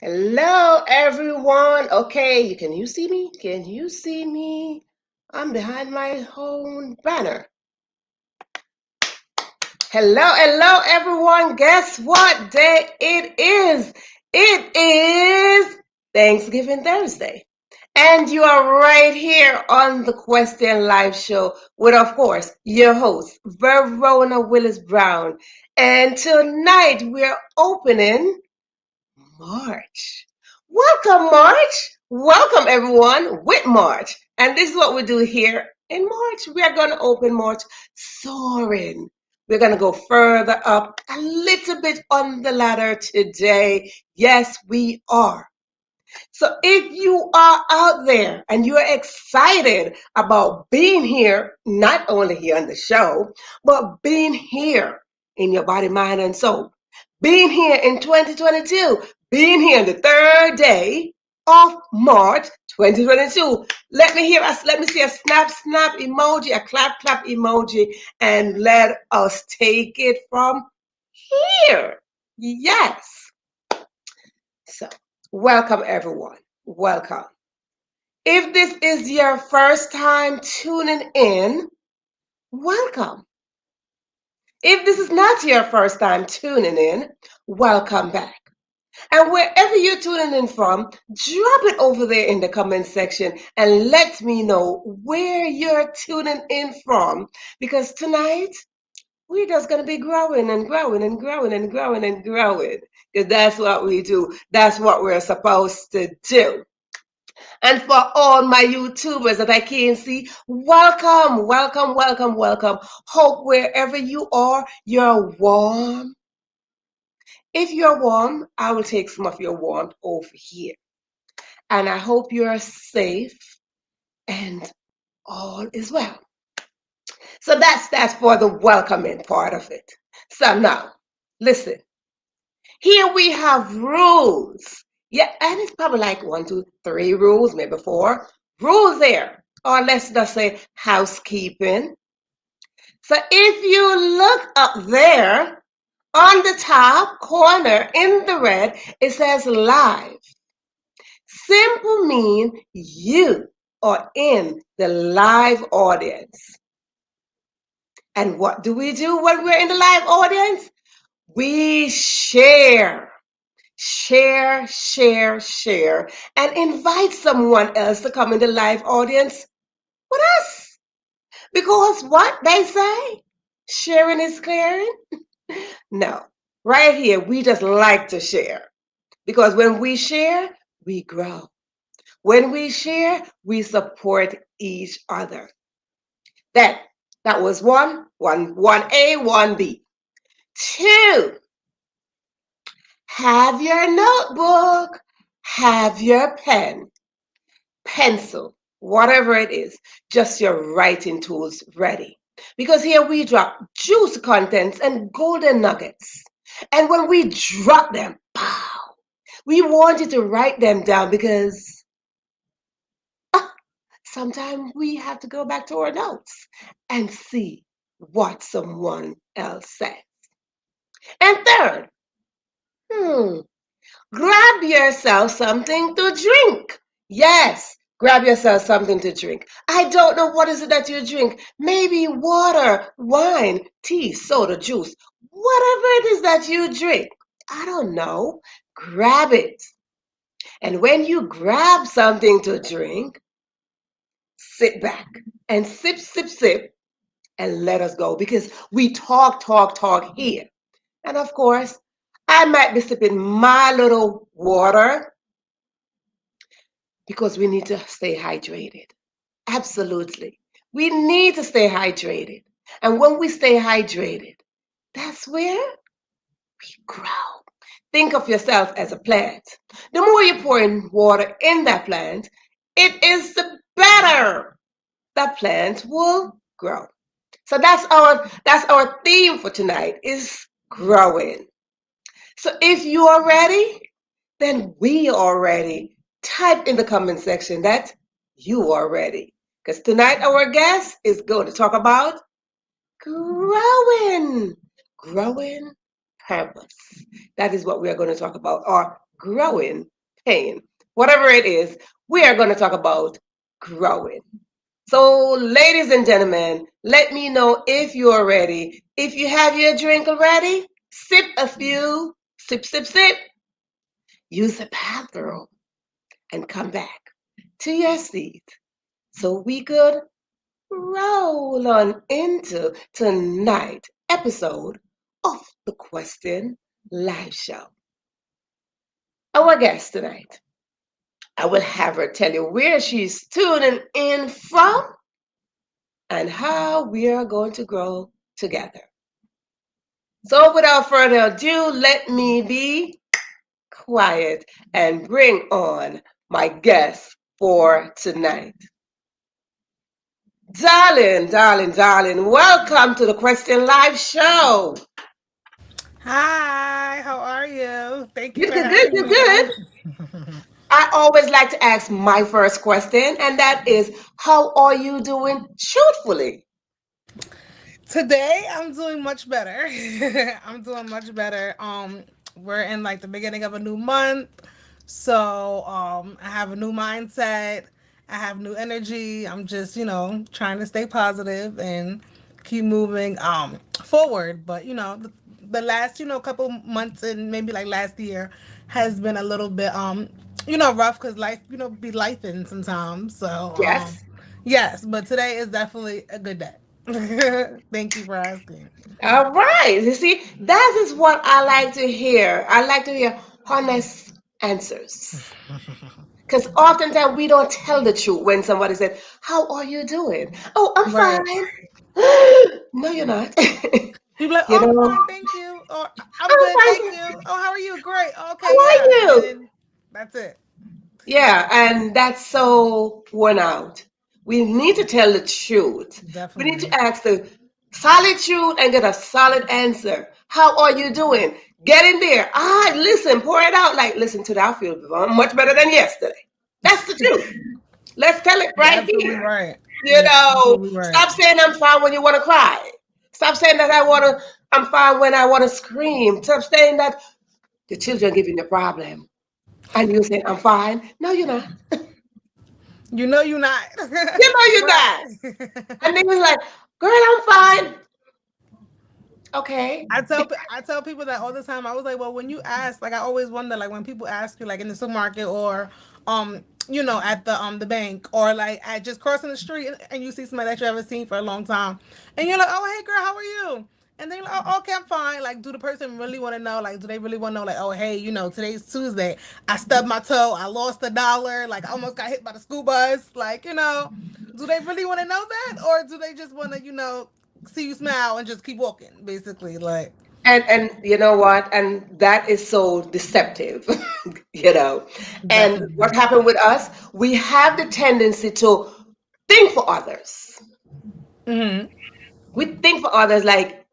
Hello, everyone. Okay, can you see me? Can you see me? I'm behind my own banner. Hello, everyone. Guess what day it is? It is Thanksgiving Thursday. And you are right here on the Question Live Show with, of course, your host, Verona Willis-Brown. And tonight we're opening March. Welcome, March. Welcome, everyone, with March. And this is what we do here in March. We are going to open March soaring. We're going to go further up a little bit on the ladder today. Yes, we are. So if you are out there and you're excited about being here, not only here on the show, but being here in your body, mind, and soul, being here in 2022, being here on the third day of March 2022. Let me see a snap emoji, a clap emoji, and let us take it from here. Yes. So, welcome everyone. Welcome. If this is your first time tuning in, welcome. If this is not your first time tuning in, welcome back. And wherever you're tuning in from, drop it over there in the comment section and let me know where you're tuning in from. Because tonight, we're just going to be growing and growing and growing and growing and growing. Because that's what we do. That's what we're supposed to do. And for all my YouTubers that I can see, welcome, welcome, welcome, welcome. Hope wherever you are, you're warm. If you're warm, I will take some of your warmth over here. And I hope you're safe and all is well. So that's for the welcoming part of it. So now, listen. Here we have rules. Yeah, and it's probably like 1, 2, 3 rules, maybe 4 rules there. Or let's just say housekeeping. So if you look up there on the top corner in the red, it says live. Simple mean you are in the live audience. And what do we do when we're in the live audience? We share. Share, share, share, and invite someone else to come in the live audience with us. Because what they say, sharing is caring. No, right here, we just like to share. Because when we share, we grow. When we share, we support each other. That was one A, 1B. 2, have your notebook, have your pen, pencil, whatever it is, just your writing tools ready. Because here we drop juice contents and golden nuggets. And when we drop them, pow, we want you to write them down because sometimes we have to go back to our notes and see what someone else said. And third, grab yourself something to drink. Yes, grab yourself something to drink. I don't know what is it that you drink. Maybe water, wine, tea, soda, juice, whatever it is that you drink. I don't know. Grab it. And when you grab something to drink, sit back and sip, and let us go because we talk here. And of course, I might be sipping my little water because we need to stay hydrated. Absolutely. We need to stay hydrated. And when we stay hydrated, that's where we grow. Think of yourself as a plant. The more you pour in water in that plant, it is the better that plant will grow. So that's our theme for tonight is growing. So if you are ready, then we are ready. Type in the comment section that you are ready. Because tonight our guest is going to talk about growing purpose. That is what we are going to talk about, or growing pain. Whatever it is, we are going to talk about growing. So, ladies and gentlemen, let me know if you are ready. If you have your drink already, sip a few, sip, sip, sip, use the bathroom, and come back to your seat so we could roll on into tonight's episode of the Question Live Show. Our guest tonight, I will have her tell you where she's tuning in from and how we are going to grow together. So, without further ado, let me be quiet and bring on my guest for tonight. Darling, welcome to the Question Live Show. Hi, how are you? Thank you You for good, good, having you me. good. I always like to ask my first question, and that is, how are you doing truthfully? Today I'm doing much better. I'm doing much better. We're in like the beginning of a new month. So I have a new mindset. I have new energy. I'm just, trying to stay positive and keep moving forward. But the last, couple months and maybe like last year has been a little bit rough because life, be lifing sometimes. So Yes. yes, but today is definitely a good day. Thank you for asking. All right. You see, that is what I like to hear. I like to hear honest answers. Because oftentimes we don't tell the truth when somebody said, how are you doing? Oh, I'm Right. fine. No, you're not. People like, You oh, I'm know, fine, thank you. Or I'm I'm good, thank fine. you. Oh, how are you? Great. How Okay, are yeah. And you? then that's it. Yeah, and that's so worn out. We need to tell the truth. We need to Definitely. ask the solid truth and get a solid answer. How are you doing? Get in there. Listen, pour it out. Like, listen to that. I feel much better than yesterday. That's the truth. Let's tell it You're right absolutely here. right. You You're know, absolutely right. stop saying I'm fine when you want to cry. Stop saying that I'm fine when I want to scream. Stop saying that the children giving you a problem. And you saying, I'm fine. No, you're not. You know you're not. You know you're Right. not. And they was like, girl, I'm fine. Okay. I tell people that all the time. I was like, well, when you ask, like I always wonder, like when people ask you, like in the supermarket or at the bank or like at just crossing the street and you see somebody that you haven't seen for a long time, and you're like, oh hey girl, how are you? And they're like, oh okay, I'm fine. Like, do the person really want to know? Like, do they really want to know? Like, oh hey, today's Tuesday. I stubbed my toe. I lost $1. Like, I almost got hit by the school bus. Like, do they really want to know that, or do they just want to, see you smile and just keep walking, basically. Like, And you know what? And that is so deceptive, you know. And what definitely. happened with us, we have the tendency to think for others. Hmm. We think for others like,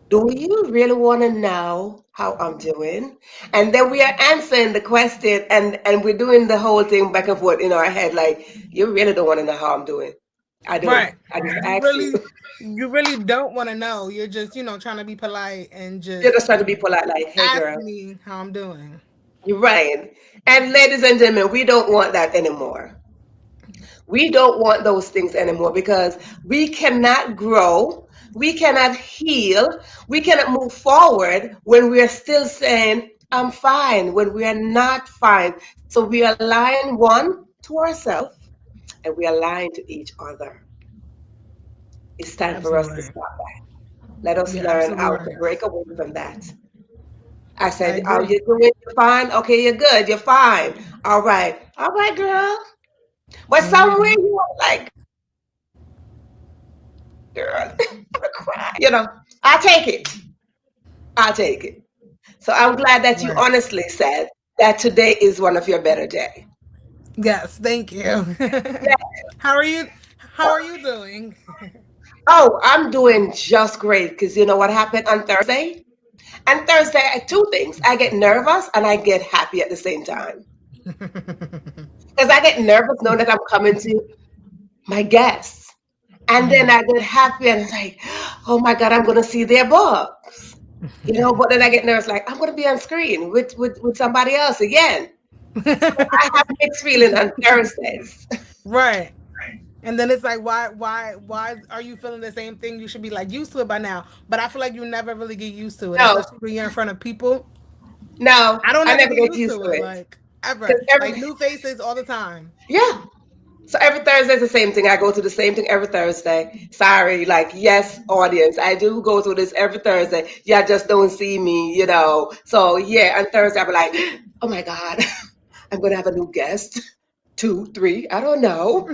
do you really want to know how I'm doing? And then we are answering the question and we're doing the whole thing back and forth in our head, like, you really don't want to know how I'm doing. I do. Right. I just you asked you. really you really don't want to know. You're just, trying to be polite and You're just, just trying to be polite, like, hey ask girl, me how I'm doing. you're right. And ladies and gentlemen, we don't want that anymore. We don't want those things anymore because we cannot grow, we cannot heal, we cannot move forward when we are still saying, I'm fine, when we are not fine. So we align one to ourselves and we align to each other. It's You're time for us to absolutely right. stop that. Let us You're learn absolutely how to right. break away from that. I I said, oh, agree. you're doing, you're fine? Okay, you're good, you're fine. All right. All right, girl. But somewhere Hmm. you are like, girl, I'm gonna cry. I take it. I take it. So I'm glad that you Right. honestly said that today is one of your better days. Yes, thank you. Yeah. how are you how are you doing? Oh, I'm doing just great because you know what happened on Thursday? And Thursday, two things. I get nervous and I get happy at the same time. Because I get nervous knowing that I'm coming to my guests. And then Mhm. I get happy and it's like, oh my God, I'm going to see their books. But then I get nervous, like I'm gonna be on screen with somebody else again. I have mixed feeling on Thursdays. Right. And then it's like, why are you feeling the same thing? You should be like used to it by now. But I feel like you never really get used to it, No, especially when you're in front of people. no, I don't I ever never get get used used to to it, it like ever. because Like every new faces all the time. yeah. So every Thursday is the same thing. I go to the same thing every Thursday. Sorry, like yes, audience, I do go to this every Thursday. Yeah, just don't see me. So yeah, on Thursday I'm like, oh my God, I'm gonna have a new guest. Two, three, I don't know.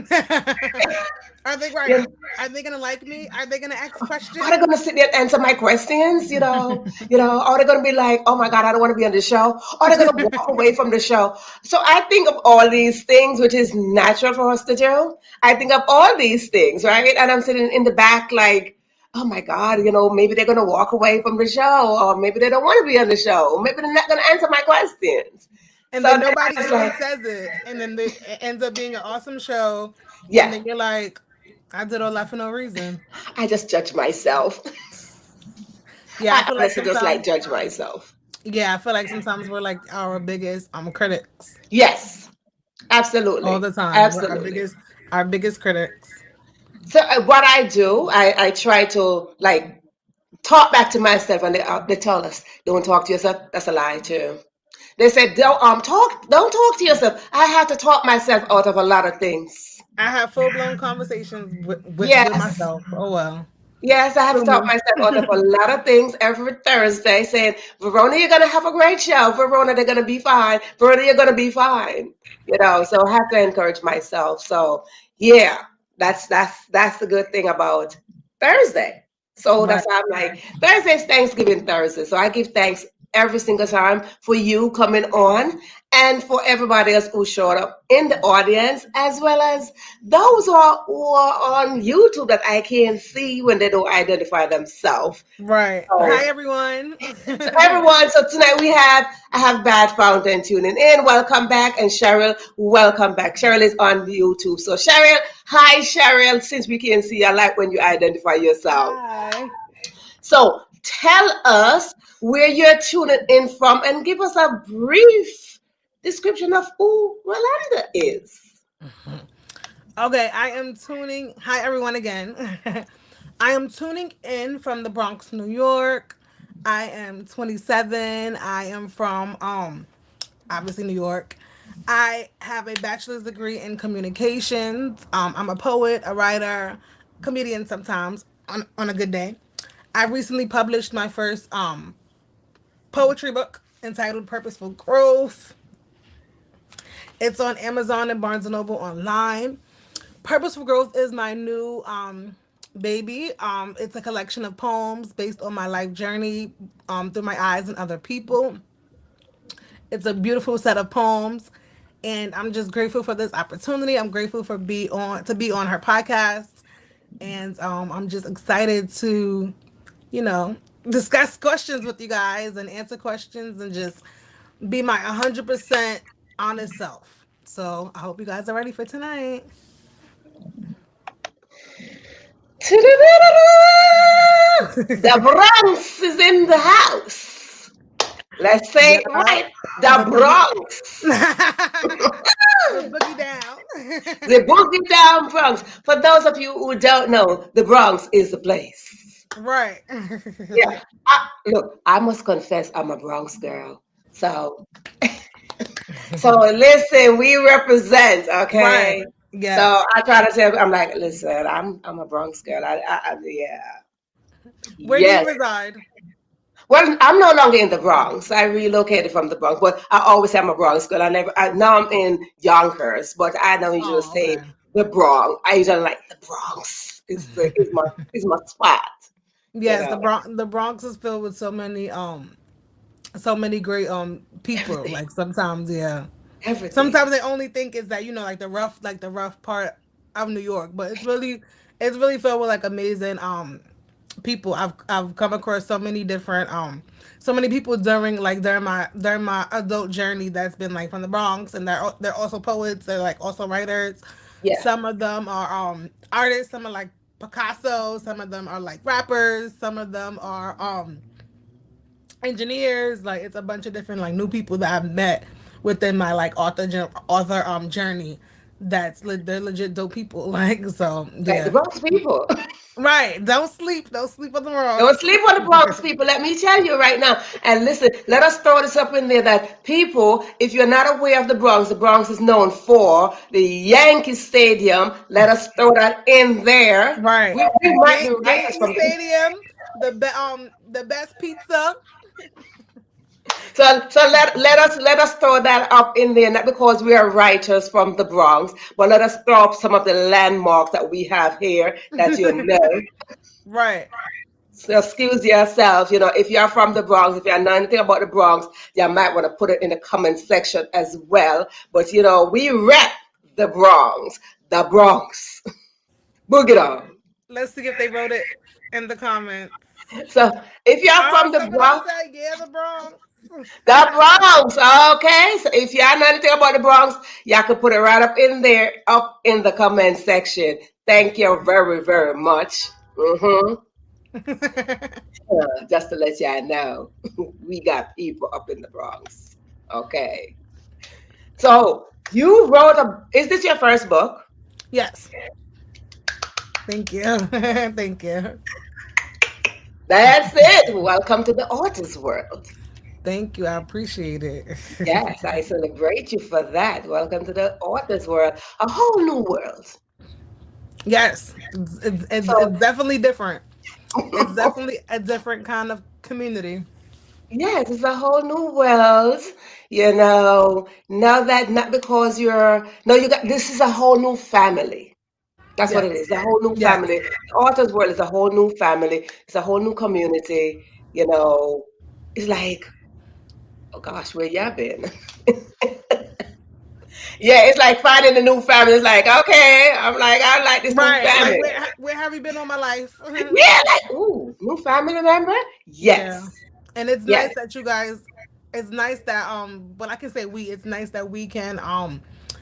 Are they right? Yeah. Are they gonna like me? Are they gonna ask Are they gonna questions? sit there and answer my questions? Are they gonna be like, oh my God, I don't want to be on the show? Are they gonna walk away from the show? So I think of all these things, which is natural for us to do. I think of all these things, right? And I'm sitting in the back like, oh my God, maybe they're gonna walk away from the show, or maybe they don't want to be on the show, maybe they're not gonna answer my questions. And So then then nobody I was even like, says it, and then it ends up being an awesome show, and yeah, then you're like, I did all that for no reason. I just judge myself. Yeah, I I feel like honestly just like sometimes. judge myself. Yeah, I feel like sometimes we're like our biggest critics Yes, all absolutely, the time. We're absolutely. our biggest critics. So what I do, I try to like talk back to myself, and they tell us, "Don't talk to yourself." That's a lie too. They said, don't talk to yourself." I have to talk myself out of a lot of things. I have full blown conversations with Yes, myself. Oh well, yes, I have to sue talk me. myself out of a lot of things every Thursday, saying, "Verona, you're gonna have a great show. Verona, they're gonna be fine. Verona, you're gonna be fine." So I have to encourage myself. So yeah, that's the good thing about Thursday. So Right, that's why I'm like, Thursday's Thanksgiving Thursday. So I give thanks every single time for you coming on and for everybody else who showed up in the audience, as well as those who are on YouTube that I can't see when they don't identify themselves. right. So, Hi everyone. so everyone, so tonight I have Bad Fountain tuning in. Welcome back, and Cheryl, welcome back. Cheryl is on YouTube. So Cheryl, hi Cheryl. Since we can't see, I like when you identify yourself. Hi. So tell us where you're tuning in from, and give us a brief description of who Rolanda is. Okay, I am tuning. Hi everyone again. I am tuning in from the Bronx, New York. I am 27. I am from obviously New York. I have a bachelor's degree in communications. I'm a poet, a writer, comedian sometimes on a good day. I recently published my first poetry book entitled Purposeful Growth. It's on Amazon and Barnes and Noble online. Purposeful Growth is my new baby. It's a collection of poems based on my life journey through my eyes and other people. It's a beautiful set of poems, and I'm just grateful for this opportunity. I'm grateful for be on her podcast, and I'm just excited to, you know, discuss questions with you guys and answer questions and just be my 100% honest self. So I hope you guys are ready for tonight. The Bronx is in the house. Let's say Yeah, it right. the The boogie, Bronx. the boogie down. The Boogie Down Bronx. For those of you who don't know, the Bronx is the place. Right. Yeah. Look, I must confess, I'm a Bronx girl. So listen, we represent, Right. okay? So Yes. I try to tell, I'm like, listen, I'm a Bronx girl. Yeah. Where do you Yes. reside? Well, I'm no longer in the Bronx. I relocated from the Bronx, but I always am a Bronx girl. Now I'm in Yonkers, but I don't usually Oh, say okay. the Bronx. I usually like the Bronx. Is my spot. You Yes, know, the Bronx is filled with so many great people. everything, Like sometimes, yeah. everything. Sometimes they only think it's that, like the rough part of New York, but it's really filled with like amazing people. I've come across so many people during my adult journey that's been like from the Bronx, and they're also poets. They're like also writers. Yeah, Some of them are artists. Some are like Picasso. Some of them are like rappers. Some of them are engineers. Like it's a bunch of different like new people that I've met within my like author journey. They're legit dope people. Like so, Like the yeah. Bronx people. Right. Don't sleep on the Don't Bronx. sleep on the Bronx people. Let me tell you right now. And listen, let us throw this up in there that people, if you're not aware of the Bronx is known for the Yankee Stadium. Let us throw that in there. Right. We might be writers Yankee from there. Stadium, the best pizza. So let us throw that up in there, not because we are writers from the Bronx, but let us throw up some of the landmarks that we have here that you know. Right. So excuse yourself, if you're from the Bronx, if you know anything about the Bronx, you might want to put it in the comment section as well. But we rep the Bronx, the Bronx. Boogie on. Let's see if they wrote it in the comments. So if you're Oh, from the some of them Bronx, say, yeah, the Bronx. the Bronx, okay. So if you know anything about the Bronx, you can put it right up in there, up in the comment section. Thank you very, very much. Just to let y'all know, we got people up in the Bronx. Okay. So you wrote is this your first book? Yes. Thank you. Thank you. That's it. Welcome to the author's world. Thank you. I appreciate it. Yes, I celebrate you for that. Welcome to the author's world, a whole new world. Yes. It's So, definitely different. It's definitely a different kind of community. yes, it's a whole new world. Now that not because no, you got this is a whole new family. That's what it Yes. is. A whole new Yes. family. The author's world is a whole new family. It's a whole new community. You know, it's like, oh gosh, where y'all been? Yeah, it's like finding a new family. It's like, okay, I like this new Right. Like family. where have you been all my life? Yeah, like, ooh, new family member? Yeah. Yes, And it's yes, nice that you guys it's nice that but I can say it's nice that we can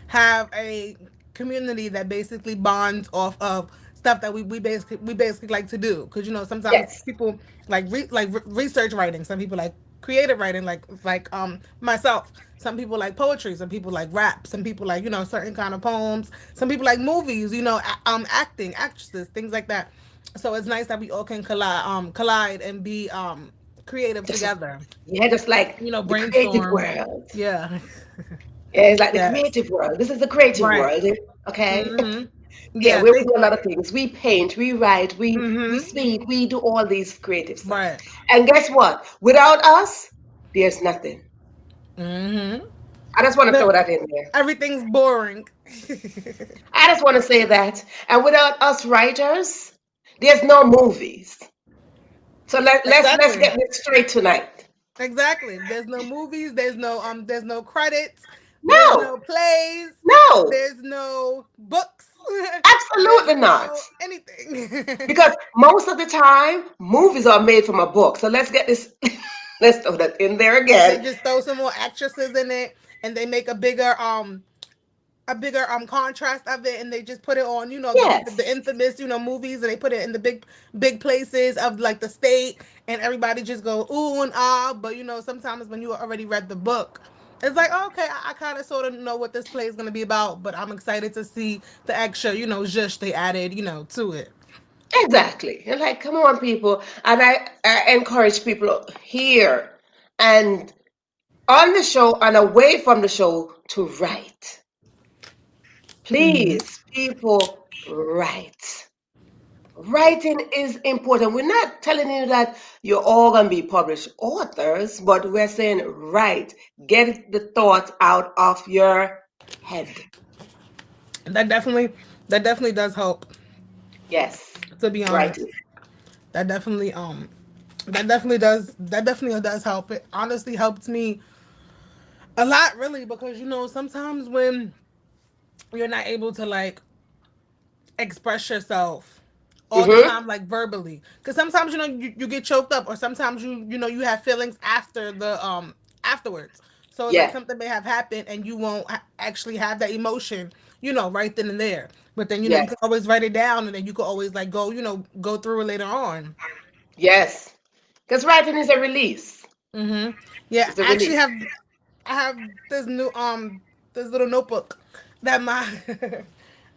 have a community that basically bonds off of stuff that we basically like to do because sometimes yes. people research writing, some people like creative writing like myself, some people like poetry, some people like rap, some people like certain kind of poems, some people like movies, acting, actresses, things like that. So it's nice that we all can collide and be creative Just, together. yeah, just like the creative Brainstorm. world. Yeah. Yeah, it's like the Yes. creative world. This is the creative Right. world, okay? Mhm. Yeah, Yeah. where we do a lot of things. We paint, we write, we Mhm. speak, we do all these creative stuff. Right. And guess what? Without us, there's nothing. Mhm. I just want to No, throw that in there. everything's boring. I just want to say that. And without us writers, there's no movies. So let's Exactly. get this straight tonight. Exactly. There's no movies. There's no credits. There's No, no plays. no, There's no books. There's absolutely not. no anything. Because most of the time, movies are made from a book. So let's get this, let's throw that in there They again. just throw some more actresses in it and they make a bigger contrast of it, and they just put it on the Yes, infamous movies, and they put it in the big places of like the state, and everybody just go ooh and ah. But sometimes when you already read the book, it's like, oh, okay, I kind of sort of know what this play is going to be about, but I'm excited to see the extra zhuzh they added to it. exactly. And like, come on, people. And I encourage people here and on the show and away from the show to write. Hmm. Please, people, write. Writing is important. We're not telling you that you're all going to be published authors, but we're saying write. Get the thoughts out of your head. That definitely does help, Yes, to be honest. writing. That definitely that definitely does help. It honestly helped me a lot, really, because sometimes when you're not able to like express yourself all the Mm-hmm. time, like verbally, because sometimes you get choked up, or sometimes you have feelings after the afterwards. So it's like Yeah. something may have happened and you won't actually have that emotion right then and there. But then you Yes. can always write it down, and then you can always like go through it later on. Yes. Because writing is a release. Mm-hmm. Yeah, It's a I actually relief. have this new this little notebook that my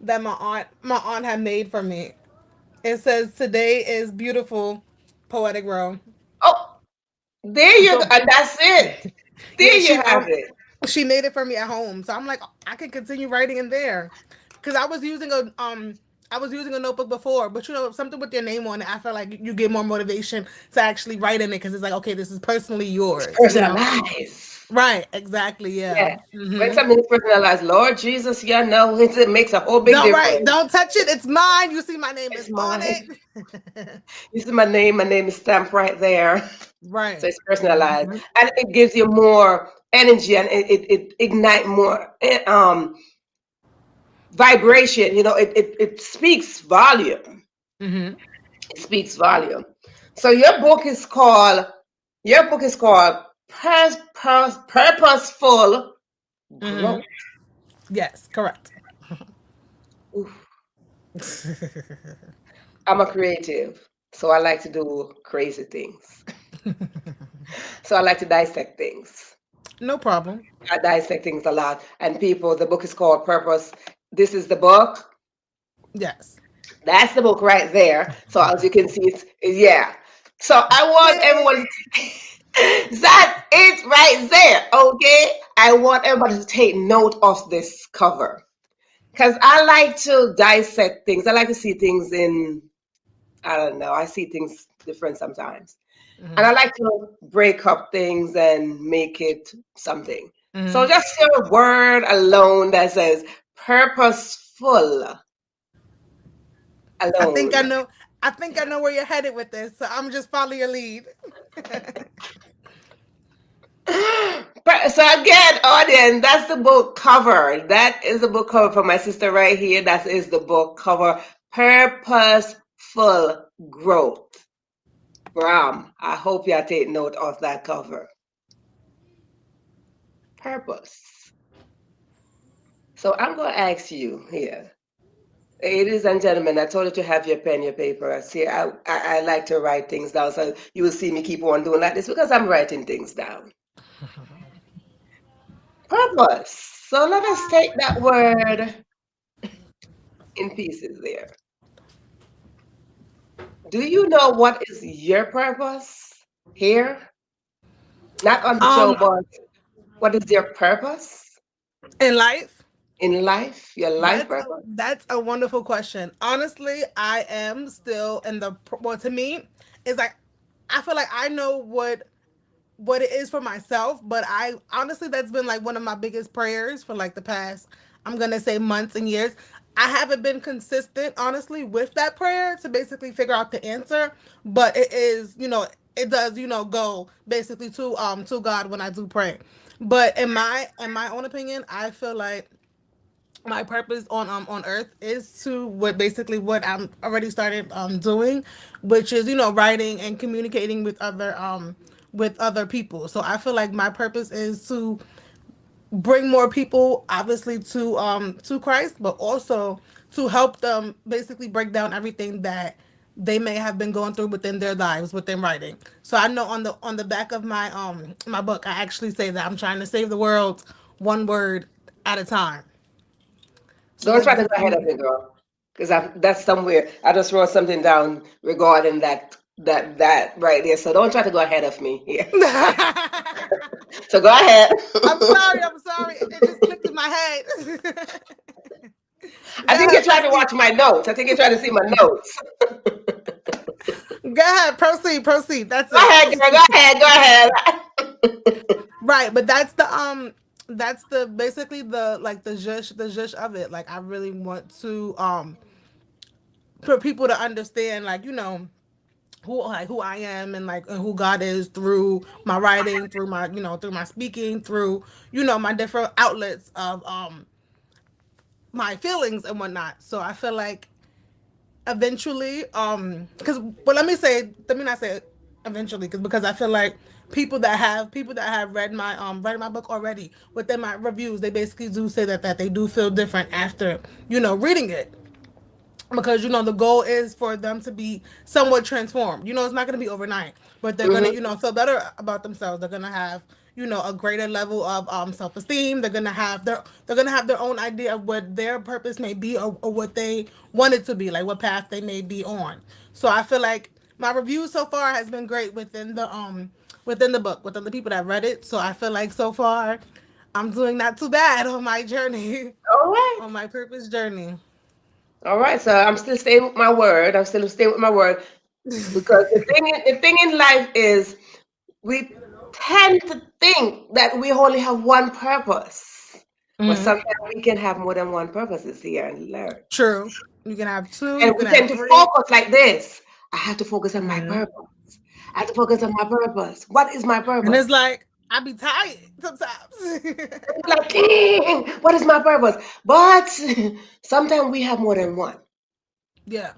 that my aunt had made for me. It says today is beautiful, poetic row. Oh, there you go. So And that's it. There yeah, you have it. she made it for me at home. So I'm like, I can continue writing in there, because I was using a notebook before, but something with your name on it, I feel like you get more motivation to actually write in it, because it's like, okay, this is personally It's yours. personalized. Right, exactly, yeah. Yeah. When something is personalized, Lord Jesus, you know, it makes a whole big Don't Right, difference. don't touch it. It's mine. You see, my name It's is on mine. it. You see my name is stamped right there. So Right. it's personalized. And it gives you more energy and it ignite more vibration. It speaks volume. Mm-hmm. It speaks volume. So your book is called Purposeful Mm-hmm. Growth. Yes, correct. Oof. I'm a creative, so I like to do crazy things. So I like to dissect things. No problem. I dissect things a lot. And the book is called Purpose. This is the book. Yes. That's the book right there. So as you can see, yeah. So I want Yay. everyone that's it right there. Okay. I want everybody to take note of this cover. Because I like to dissect things. I like to see things I don't know, I see things different sometimes. And I Mm-hmm. like to break up things and make it something. So Mm-hmm. just a word alone that says purposeful I think I alone. know. I think I know where you're headed with this, so I'm just follow your lead. So again, audience, that's the book cover. That is the book cover for my sister right here. That is the book cover. Purposeful Growth. Bram, I hope y'all take note of that cover. Purpose. So I'm going to ask you here. Ladies and gentlemen, I told you to have your pen, your paper. See, I like to write things down, so you will see me keep on doing like this because I'm writing things down. Purpose. So let us take that word in pieces there. Do you know what is your purpose here? Not on the show, Um, but what is your purpose in life, in life? Your life purpose? that's a wonderful question. Honestly, I am still in the well. To me, it's like I feel like I know what it is for myself, but I honestly, that's been like one of my biggest prayers for like the past, I'm gonna say, months and years. I haven't been consistent, honestly, with that prayer to basically figure out the answer, but it is, it does, go basically to God when I do pray. But in my own opinion, I feel like my purpose on earth is to what I'm already started doing, which is writing and communicating with other people. So I feel like my purpose is to bring more people, obviously, to Christ, but also to help them basically break down everything that they may have been going through within their lives within writing. So I know on the back of my book, I actually say that I'm trying to save the world one word at a time. So Don't that's try to go ahead of definitely. me, girl, because that's somewhere. I just wrote something down regarding that right there. So don't try to go ahead of me here. So go ahead. I'm sorry. I'm sorry. It just clicked in my head. Go I think you're ahead, trying to proceed. watch my notes. I think you're trying to see my notes. Go ahead, proceed, proceed. That's Go it. ahead, girl. Go ahead. Go ahead. Right, but that's the basically the zhush of it. Like I really want to for people to understand, like, who I am, and like and who God is through my writing, through my through my speaking, through my different outlets of my feelings and whatnot. So I feel like eventually, because well, let me not say eventually, because I feel like people that have read my book already, within my reviews, they basically do say that they do feel different after reading it. because the goal is for them to be somewhat transformed. It's not going to be overnight, but they're going to Mm-hmm. feel better about themselves. They're going to have a greater level of self-esteem. They're going to have their own idea of what their purpose may be, or what they want it to be, like what path they may be on. So I feel like my review so far has been great within the book, within the people that read it. So I feel like so far I'm doing not too bad on my journey, All right. on my purpose journey. All right. So I'm still staying with my word. I'm still staying with my word because the thing in life is we tend to think that we only have one purpose, but Hmm. sometimes we can have more than one purposes here and learn. True. You can have two, And you can we have tend to three. focus like this. I have to focus on my Hmm. purpose. I have to focus on my purpose. What is my And it's purpose? like, I be tired sometimes. Like, what is my purpose? But sometimes we have more than one. Yeah.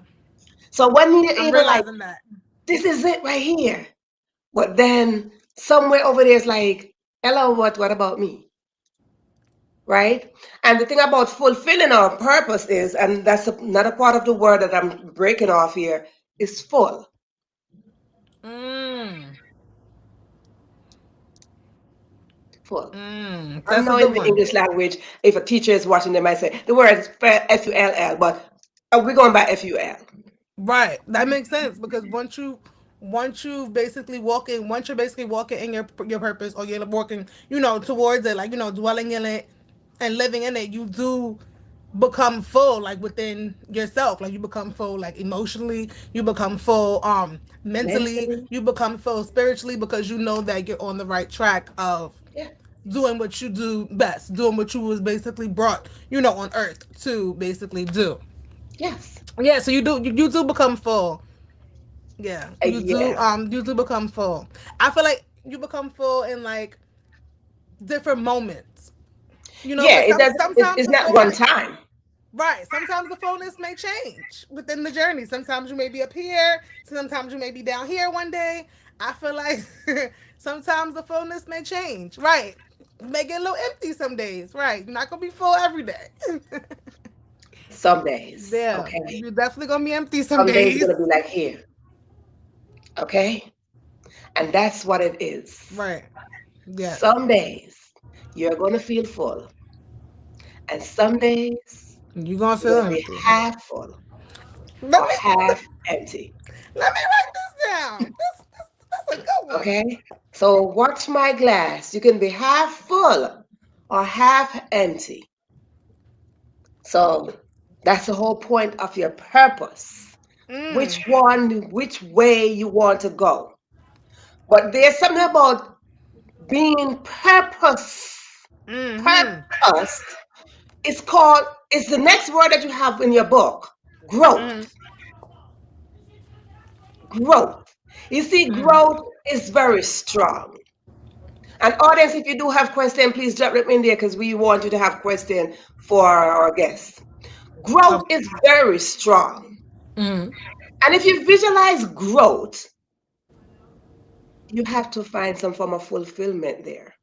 So when you're I'm able, like, realizing that. this is it right here. But then somewhere over there is like, hello, what about me? Right? And the thing about fulfilling our purpose is, and that's another part of the word that I'm breaking off here, is full. Mm. Full. Mm. I That's a know in good the one. English language, if a teacher is watching, they might say the word is full, but we're going by ful. Right. That makes sense because once you're basically walking in your purpose, or you're walking, towards it, like, dwelling in it and living in it, you do become full, like, within yourself. Like, you become full, like, emotionally, you become full mentally, Mentally, you become full spiritually, because you know that you're on the right track of yeah, doing what you do best, doing what you was basically brought, on earth to basically do. yes, Yeah, so you do become full. Yeah, yeah, you do become full. I feel like you become full in, like, different moments. yeah. Because sometimes It's the not one fullness, time. right? Sometimes the fullness may change within the journey. Sometimes you may be up here. Sometimes you may be down here one day. I feel like sometimes the fullness may change. Right? You may get a little empty some days. Right? You're not gonna be full every day. Some days, Yeah, okay. you're definitely gonna be empty some Some days gonna days. be like here, okay, and that's what it is. Right. Yes. Some days you're gonna feel full, and some days You're gonna you're feel gonna be empty. half full Let or me half empty. let me write this down. That's a good one. Okay? So watch my glass. You can be half full or half empty. So that's the whole point of your purpose. Mm. Which way you want to go. But there's something about being Mm-hmm. purpose. It's the next word that you have in your book. Growth. Mm-hmm. Growth. You see, Mm. growth is very strong. And audience, if you do have question, please drop them in there because we want you to have question for our guests. Growth Okay. is very strong. Mm. And if you visualize growth, you have to find some form of fulfillment there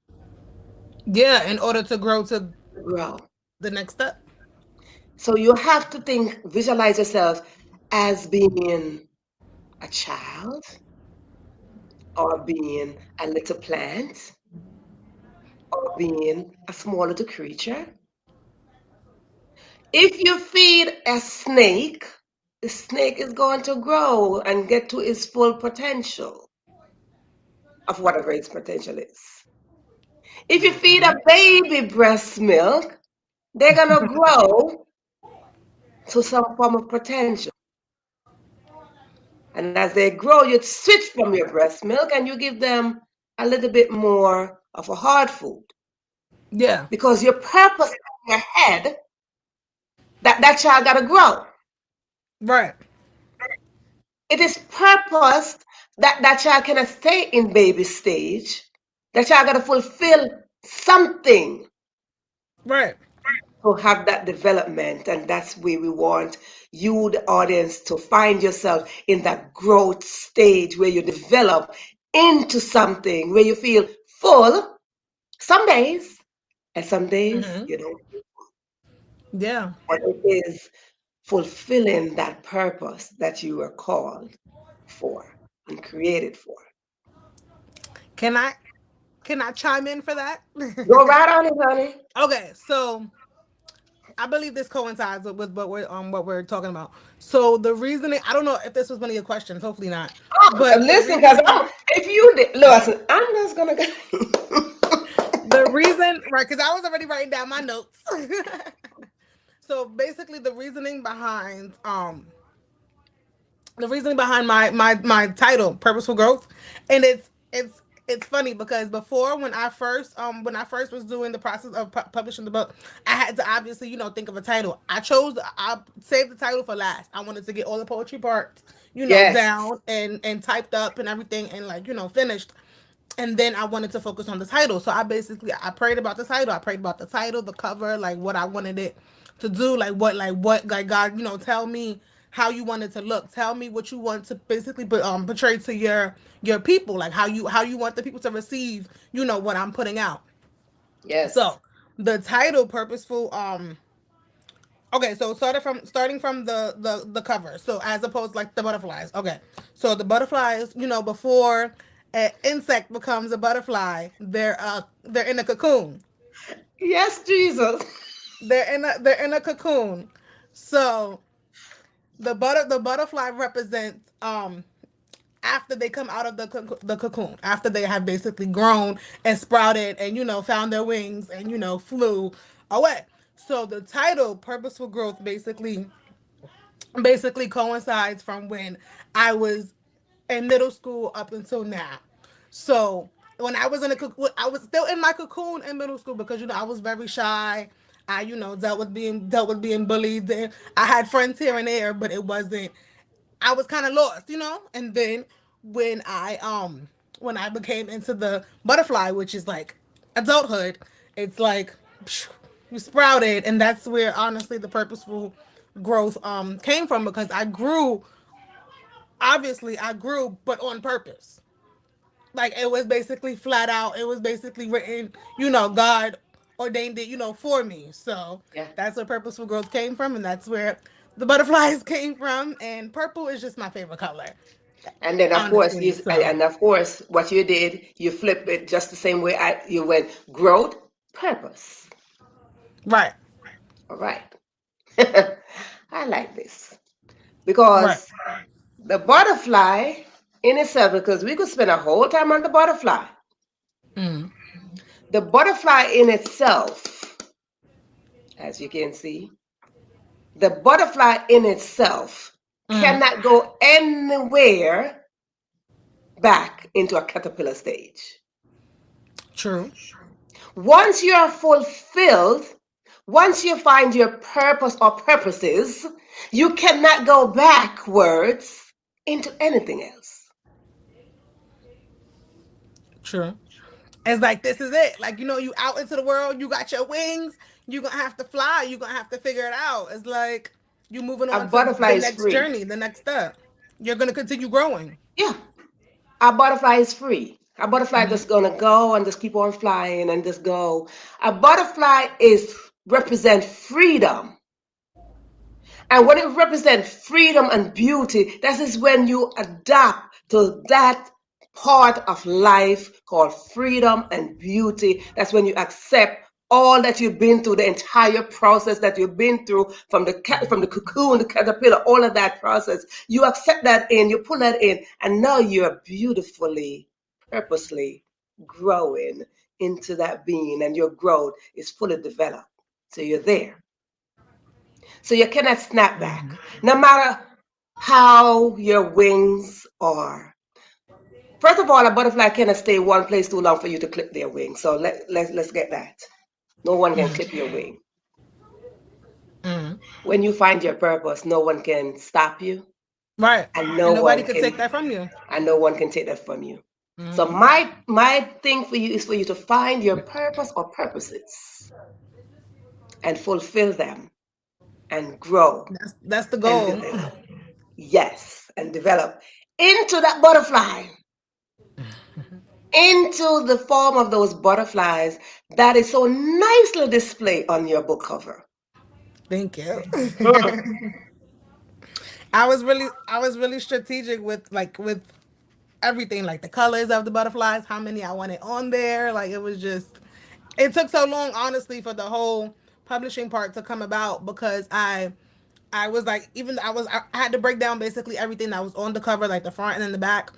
Yeah, in order to grow to to grow. the next step. So you have to visualize yourself as being a child or being a little plant or being a small little creature. If you feed a snake, the snake is going to grow and get to its full potential of whatever its potential is. If you feed a baby breast milk, they're going to grow to some form of potential. And as they grow, you switch from your breast milk and you give them a little bit more of a hard food Yeah. because your purpose in your head that child got to grow. Right. It is purposed that that child cannot stay in baby stage. That child got to fulfill something Right. to have that development. And that's where we want you, the audience, to find yourself in that growth stage where you develop into something where you feel full some days, and some days Mm-hmm. you don't. Yeah. But it is fulfilling that purpose that you were called for and created for. Can I can I chime in for that? Go right on it, honey. Okay, so I believe this coincides with what we're talking about. So the reasoning, I don't know if this was one of your questions, hopefully not. Oh, But the listen, because reasoning, if you did, listen, I'm just gonna go. the reason, right? Because I was already writing down my notes. So basically, the reasoning behind my title, purposeful growth, and it's funny because before, when I first was doing the process of publishing the book, I had to obviously think of a title. I saved the title for last. I wanted to get all the poetry parts Yes, down and typed up and everything, and like finished, and then I wanted to focus on the title. So I prayed about the title. I prayed about the title, the cover, like what I wanted it to do, like God, tell me how you want it to look. Tell me what you want to basically portray to your people, like how you want the people to receive, what I'm putting out. yes. So the title, purposeful. Okay, so starting from the cover. So as opposed like the butterflies. Okay, so the butterflies, before an insect becomes a butterfly, they're in a cocoon. Yes, Jesus. They're in a cocoon. So the butterfly represents after they come out of the cocoon, after they have basically grown and sprouted and found their wings and flew away. So the title, purposeful growth, basically coincides from when I was in middle school up until now. So when I was I was still in my cocoon in middle school because I was very shy. I dealt with being bullied. And I had friends here and there, but it wasn't. I was kind of lost, And then when I became into the butterfly, which is like adulthood, it's like you sprouted, and that's where honestly the purposeful growth came from because I grew. Obviously, I grew, but on purpose. Like it was basically flat out. It was basically written. God ordained it. For me. So Yeah. that's where purposeful growth came from, and that's where the butterflies came from. And purple is just my favorite color, And then of course honestly. and So of course what you did, you flip it just the same way you went growth, purpose. right, All right. I like this right, because the butterfly in itself, because we could spend a whole time on the butterfly. mm, The butterfly in itself, as you can see, the butterfly in itself mm, cannot go anywhere back into a caterpillar stage. true, Once you are fulfilled, once you find your purpose or purposes, you cannot go backwards into anything else. true. It's like this is it. Like you out into the world. You got your wings. You gonna have to fly. You gonna have to figure it out. It's like you moving A on to butterfly the is next free. journey, the next step. You're gonna continue growing. Yeah, a butterfly is free. A butterfly Mm-hmm. just gonna go and just keep on flying and just go. A butterfly is represent freedom. And when it represents freedom and beauty, that is when you adapt to that part of life called freedom and beauty. That's when you accept all that you've been through, the entire process that you've been through from the cocoon, the caterpillar, all of that process. You accept that in, you pull that in, and now you're beautifully, purposely growing into that being, and your growth is fully developed. So you're there. So you cannot snap back. No matter how your wings are. First of all, a butterfly cannot stay one place too long for you to clip their wings. So let's get that. No one can clip your wing. Mm-hmm. When you find your purpose, no one can stop you, Right. and no And nobody one could take can that from you. and no one can take that from you. So Mm-hmm. my thing for you is for you to find your purpose or purposes and fulfill them and grow That's the and goal. develop. Yes, and develop into that butterfly, into the form of those butterflies that is so nicely displayed on your book cover. Thank you. I was really strategic with everything, like the colors of the butterflies, how many I wanted on there. Like it was just, it took so long, honestly, for the whole publishing part to come about because I was like, even I had to break down basically everything that was on the cover, like the front and then the back,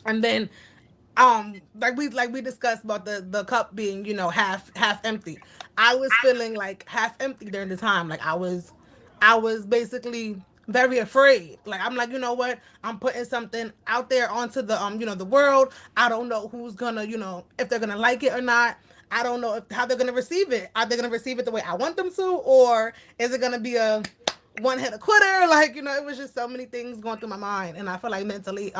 and then like we discussed about the cup being, you know, half empty. I was feeling like half empty during the time. Like I was basically very afraid. Like I'm like, you know what, I'm putting something out there onto the you know, the world. I don't know who's gonna, you know, if they're gonna like it or not. I don't know if how they're gonna receive it. Are they gonna receive it the way I want them to, or is it gonna be a one hit a quitter? Like, you know, it was just so many things going through my mind, and I feel like mentally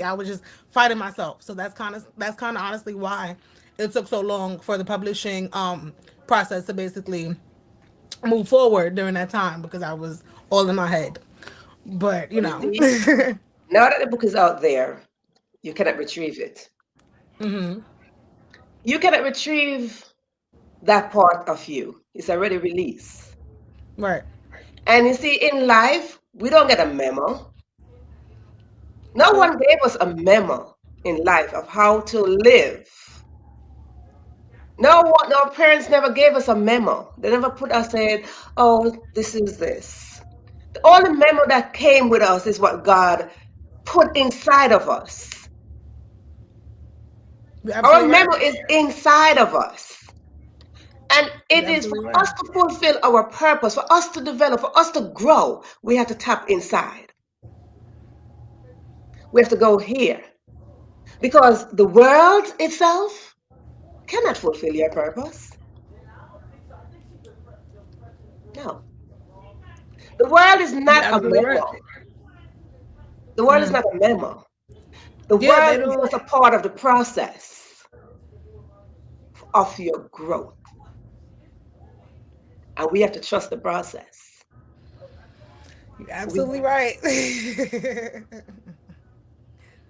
I was just fighting myself. So that's kind of honestly why it took so long for the publishing process to basically move forward during that time, because I was all in my head. But you But you know. see, now that the book is out there, you cannot retrieve it. Mhm. You cannot retrieve that part of you. It's already released. Right. And you see, in life, we don't get a memo. No True. one gave us a memo in life of how to live. No, parents never gave us a memo. They never put us saying, "Oh, this is this." The only memo that came with us is what God put inside of us. You're Our absolutely right. memo is inside of us. And You're it is for absolutely right. us to fulfill our purpose, for us to develop, for us to grow. We have to tap inside. We have to go here. Because the world itself cannot fulfill your purpose. No. The world is You're not a absolutely right. memo. The world is not a memo. The Yeah, world they is don't. just a part of the process of your growth. And we have to trust the process. You're We, absolutely right.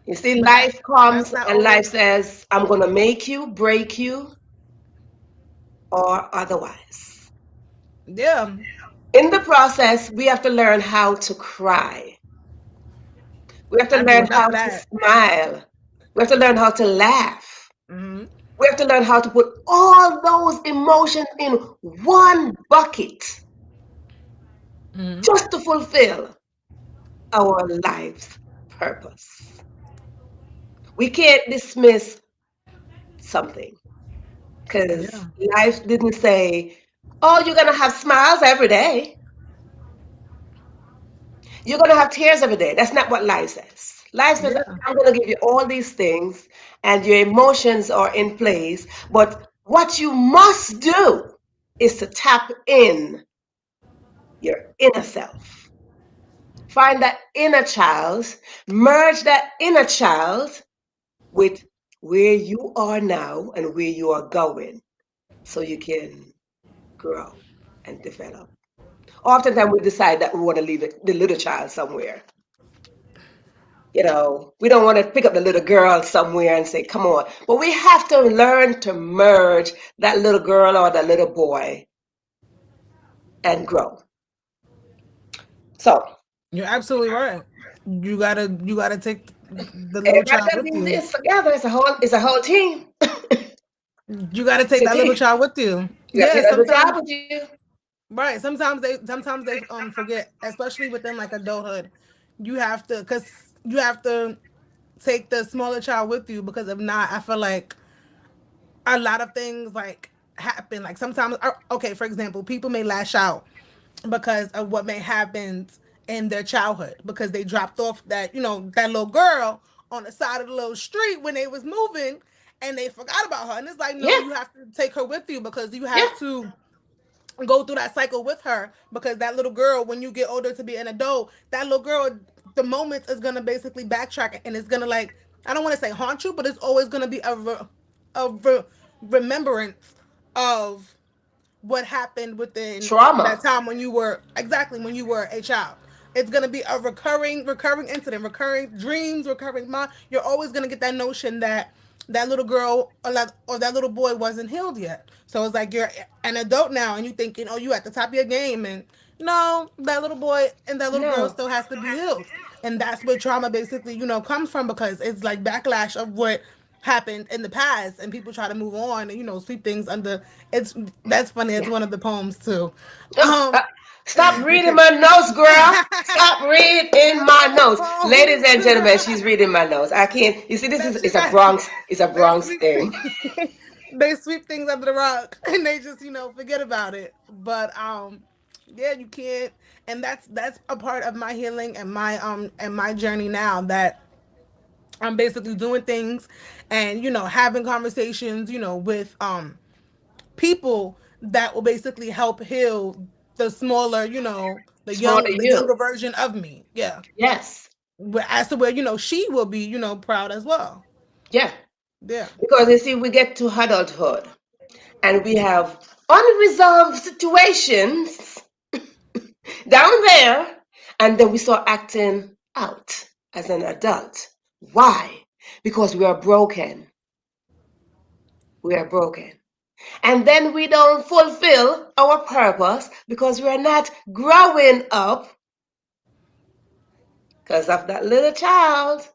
you see, But life that's comes not and life always. says, I'm going to make you, break you, or otherwise. Yeah. In the process, we have to learn how to cry. We have to learn Absolutely. how Enough of to that. smile. We have to learn how to laugh. Mm-hmm. We have to learn how to put all those emotions in one bucket Mm-hmm. just to fulfill our life's purpose. We can't dismiss something because Yeah. life didn't say, oh, you're going to have smiles every day. You're going to have tears every day. That's not what life says. Life says, Yeah. I'm going to give you all these things and your emotions are in place. But what you must do is to tap in your inner self. Find that inner child, merge that inner child with where you are now and where you are going so you can grow and develop. Oftentimes we decide that we want to leave the little child somewhere. We don't want to pick up the little girl somewhere and say, come on. But we have to learn to merge that little girl or that little boy and grow. So You're absolutely right. You gotta take the little everybody child got to with do you. this together. It's a whole team. You gotta It's take a that little team. child with you. You got to Yeah, take that little child sometimes with you. right. Sometimes they forget, especially within like adulthood. You have to, cause you have to take the smaller child with you, because if not, I feel like a lot of things like happen. Like sometimes, okay, for example, people may lash out because of what may happen in their childhood, because they dropped off that, you know, that little girl on the side of the little street when they was moving, and they forgot about her. And it's like, no, Yeah, you have to take her with you, because you yeah. have to go through that cycle with her, because that little girl, when you get older to be an adult, that little girl, the moment is gonna basically backtrack, and it's gonna, like, I don't want to say haunt you, but it's always gonna be a remembrance of what happened within that Trauma. time when you were, exactly, when you were a child. It's gonna be a recurring incident, recurring dreams, recurring mind. You're always gonna get that notion that that little girl or that little boy wasn't healed yet. So it's like you're an adult now, and you thinking, oh, you at the top of your game, and No, that little boy and that little girl No. still has to be healed. And that's where trauma basically, comes from, because it's like backlash of what happened in the past, and people try to move on and, sweep things under. That's funny. It's Yeah. one of the poems too. Oh, Um stop reading my notes, girl. Stop reading my notes. Ladies poems and gentlemen, she's reading my notes. I can't. You see, this is that you it's a got. They Bronx sweep thing. they sweep things under the rug and they just, forget about it. But yeah, you can't. And that's a part of my healing and my journey now, that I'm basically doing things and, having conversations, with people that will basically help heal the smaller, Smaller the you. younger version of me. Yeah. Yes. As to where, she will be, proud as well. Yeah. Yeah. Because you see, we get to adulthood and we have unresolved situations down there, and then we start acting out as an adult. Why? Because we are broken. We are broken. And then we don't fulfill our purpose because we are not growing up because of that little child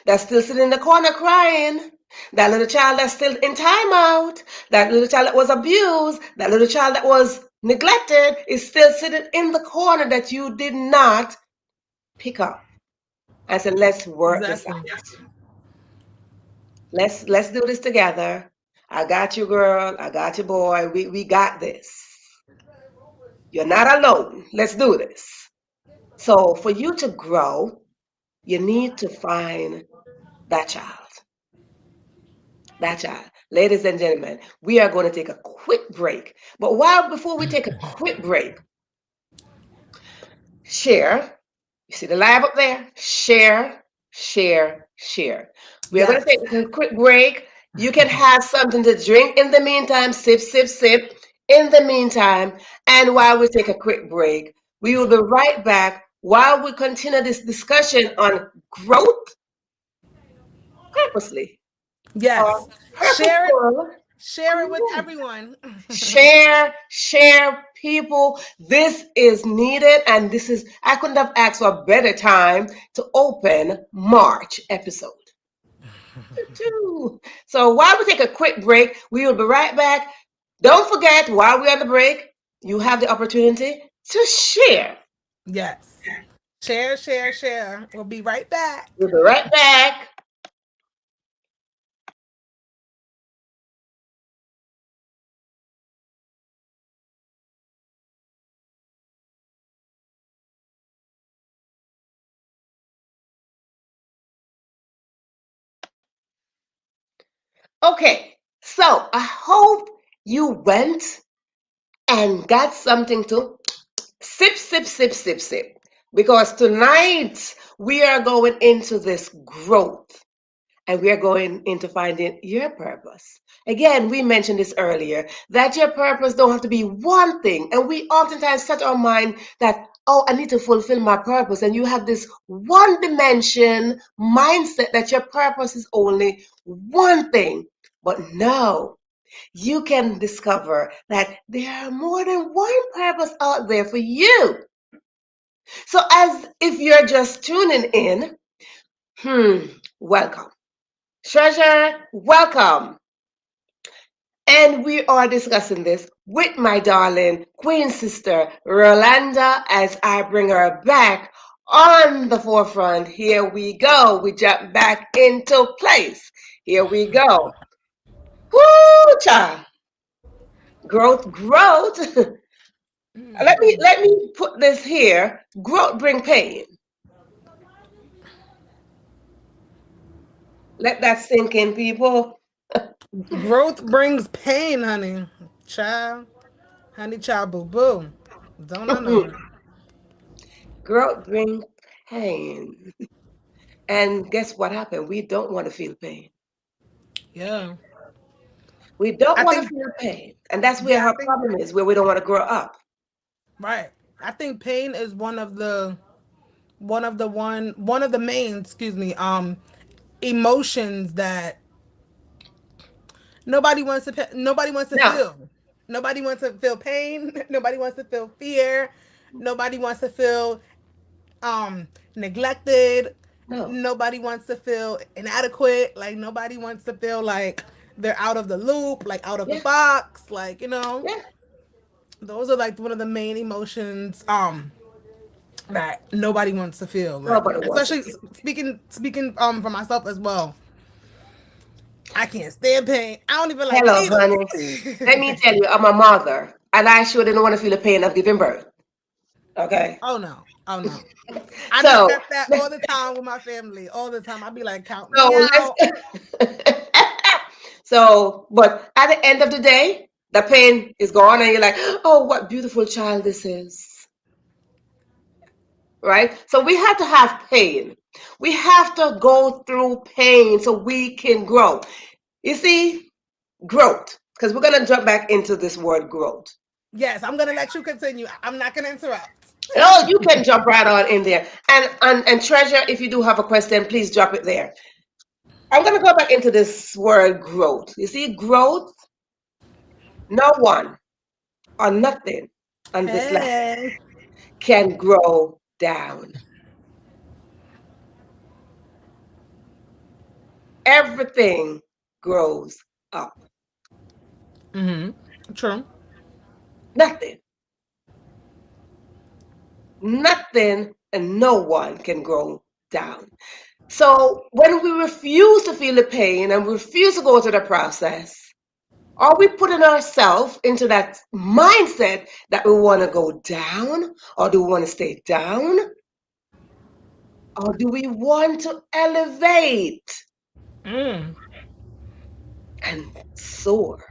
that's still sitting in the corner crying. That little child that's still in timeout. That little child that was abused. That little child that was neglected is still sitting in the corner that you did not pick up. I said, let's work this Exactly. out. Let's do this together. I got you, girl. I got you, boy. We got this. You're not alone. Let's do this. So for you to grow, you need to find that child. That child. Ladies and gentlemen, we are going to take a quick break. But before we take a quick break, share. You see the live up there? Share, share, share. We are going to Yes. take a quick break. You can have something to drink in the meantime, sip, sip, sip in the meantime. And while we take a quick break, we will be right back while we continue this discussion on growth purposely or Yes. Share it. purposeful Share it with growth. everyone. Share, people. This is needed, and I couldn't have asked for a better time to open March episode. So while we take a quick break, we will be right back. Don't forget, while we're on the break, you have the opportunity to share. Yes. Share, share, share. We'll be right back. We'll be right back. Okay, so I hope you went and got something to sip, sip, sip, sip, sip. Because tonight we are going into this growth and we are going into finding your purpose. Again, we mentioned this earlier that your purpose don't have to be one thing. And we oftentimes set our mind that, oh, I need to fulfill my purpose. And you have this one dimension mindset that your purpose is only one thing. But no, you can discover that there are more than one purpose out there for you. So, as if you're just tuning in, welcome. Treasure, welcome. And we are discussing this with my darling Queen Sister Rolanda as I bring her back on the forefront. Here we go. We jump back into place. Here we go. Woo, child. Growth, growth. Let me put this here. Growth bring pain. Let that sink in, people. Growth brings pain, honey. Child. Honey, child, boo boo. Don't I know it? Growth bring pain. And guess what happened? We don't want to feel pain. Yeah. We don't I want to think, feel pain. And that's where yeah, I our think, problem is, where we don't want to grow up. right. I think pain is one of the main, excuse me, emotions that nobody wants to No, feel. Nobody wants to feel pain. Nobody wants to feel fear. Nobody wants to feel neglected. No. Nobody wants to feel inadequate. Like nobody wants to feel like they're out of the loop, like out of the Yeah. box. Like, you know, Yeah. those are like one of the main emotions that nobody wants to feel. Like Nobody wants to especially feel. speaking for myself as well. I can't stand pain. I don't even like Hello, honey. needles. Let me tell you, I'm a mother, and I sure didn't want to feel the pain of giving birth. Okay. Oh no. Oh no. I So, discuss that all the time with my family. All the time. I'll be like, count me so out. but at the end of the day, the pain is gone, and you're like, oh, what beautiful child this is. Right? So we have to have pain. We have to go through pain so we can grow. You see, growth, because we're going to jump back into this word growth. Yes, I'm gonna let you continue. I'm not gonna interrupt. Oh, you can jump right on in there. And Treasure, if you do have a question, please drop it there. I'm going to go back into this word growth. You see, growth, no one or nothing on this land Hey. can grow down. Everything grows up. Mm-hmm. True. Nothing, nothing, and no one can grow down. So when we refuse to feel the pain and refuse to go through the process, are we putting ourselves into that mindset that we want to go down, or do we want to stay down, or do we want to elevate Mm. and soar?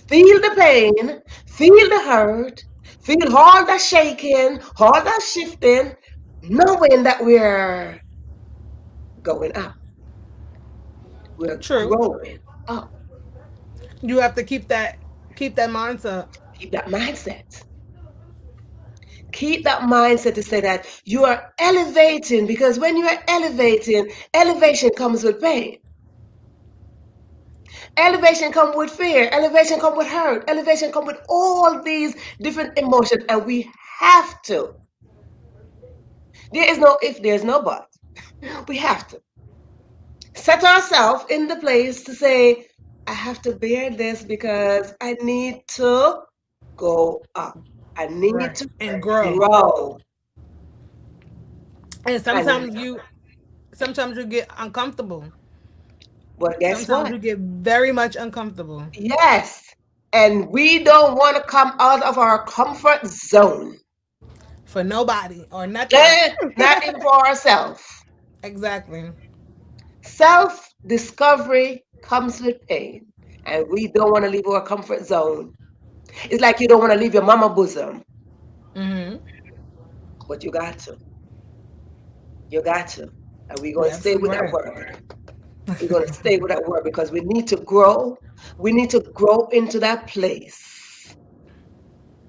Feel the pain, feel the hurt, feel all the shaking, all the shifting, knowing that we're going up, we're True. growing up. You have to keep that mindset. Keep that mindset. Keep that mindset to say that you are elevating, because when you are elevating, elevation comes with pain. Elevation comes with fear. Elevation comes with hurt. Elevation comes with all these different emotions, and we have to. There is no if, there's no but. We have to set ourselves in the place to say, I have to bear this because I need to go up. I need Right. to And grow. grow. And And sometimes you get uncomfortable. well, guess Sometimes what? you get very much uncomfortable. Yes. And we don't want to come out of our comfort zone. For nobody or nothing. Not even for ourselves. Exactly. Self discovery comes with pain. And we don't want to leave our comfort zone. It's like you don't want to leave your mama bosom, Mm-hmm. but you got to. You got to. And we're going You're to stay absolutely with that right. word. We're going to stay with that word because we need to grow. We need to grow into that place.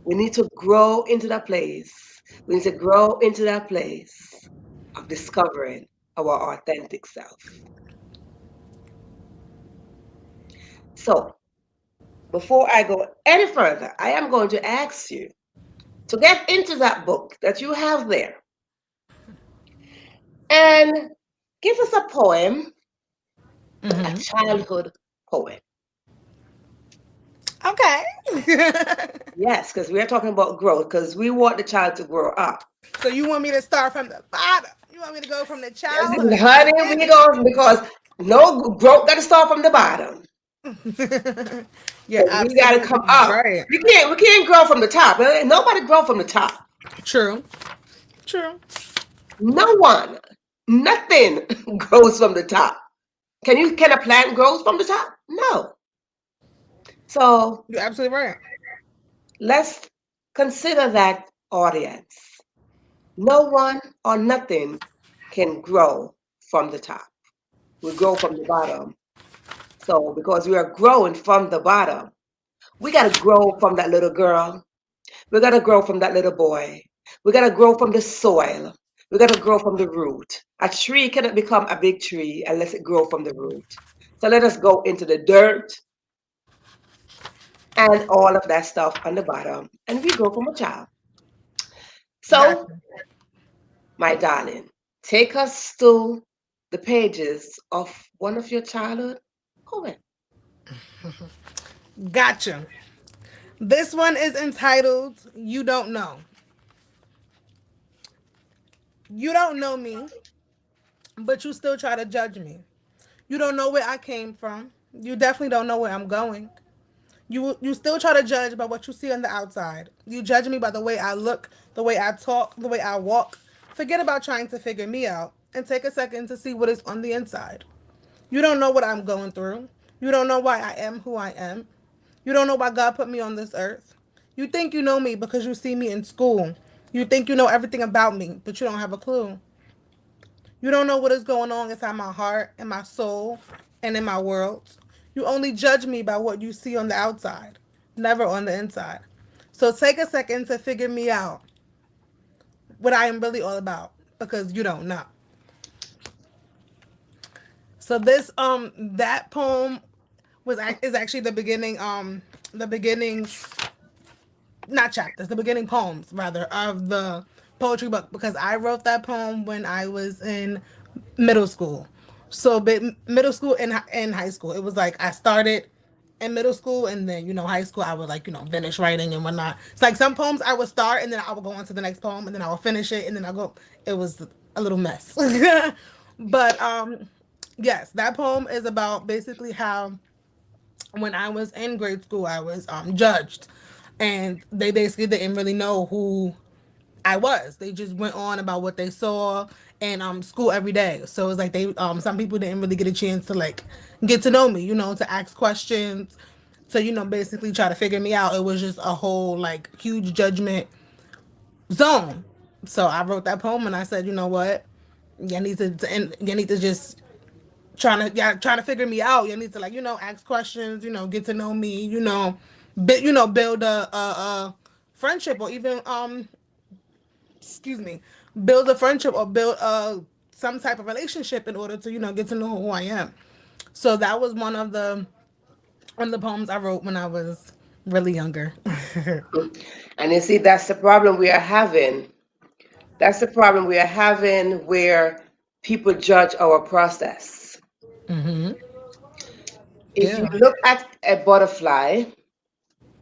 We need to grow into that place. We need to grow into that place of discovering our authentic self. So, before I go any further, I am going to ask you to get into that book that you have there and give us a poem, a Mm-hmm. childhood poem. Okay. Yes, because we are talking about growth, because we want the child to grow up. So you want me to start from the bottom? You want me to go from the childhood to the Honey, we beginning? go because no growth got to start from the bottom. You're So we got to absolutely come up. right. We can't grow from the top. Nobody grow from the top. True. True. No one, nothing grows from the top. Can a plant grow from the top? No. So You're absolutely right. let's consider that audience. No one or nothing can grow from the top. We grow from the bottom. So because we are growing from the bottom, we got to grow from that little girl. We got to grow from that little boy. We got to grow from the soil. We got to grow from the root. A tree cannot become a big tree unless it grow from the root. So let us go into the dirt and all of that stuff on the bottom, and we grow from a child. So, Gotcha. my darling, take us to the pages of one of your childhood poems. Gotcha. This one is entitled You Don't Know. You don't know me, but you still try to judge me. You don't know where I came from. You definitely don't know where I'm going. You still try to judge by what you see on the outside. You judge me by the way I look, the way I talk, the way I walk. Forget about trying to figure me out and take a second to see what is on the inside. You don't know what I'm going through. You don't know why I am who I am. You don't know why God put me on this earth. You think you know me because you see me in school. You think you know everything about me, but you don't have a clue. You don't know what is going on inside my heart and my soul and in my world. You only judge me by what you see on the outside, never on the inside. So take a second to figure me out, what I am really all about, because you don't know. So this that poem is actually the beginning, not chapters, the beginning poems rather of the poetry book, because I wrote that poem when I was in middle school. So middle school and high school, it was like I started in middle school, and then high school I would like finish writing and whatnot. It's like some poems I would start and then I would go on to the next poem and then I would finish it and then I go. It was a little mess, but yes, that poem is about basically how when I was in grade school, I was judged, and they basically didn't really know who I was. They just went on about what they saw in school every day. So it's like they some people didn't really get a chance to like get to know me, to ask questions, to basically try to figure me out. It was just a whole like huge judgment zone. So I wrote that poem and I said, you know what, you need to just trying to figure me out. You need to like ask questions. Get to know me. Build a friendship, or even excuse me, build a friendship or build some type of relationship in order to get to know who I am. So that was one of the poems I wrote when I was really younger. And you see, that's the problem we are having. That's the problem we are having where people judge our process. If you Yeah. look at a butterfly,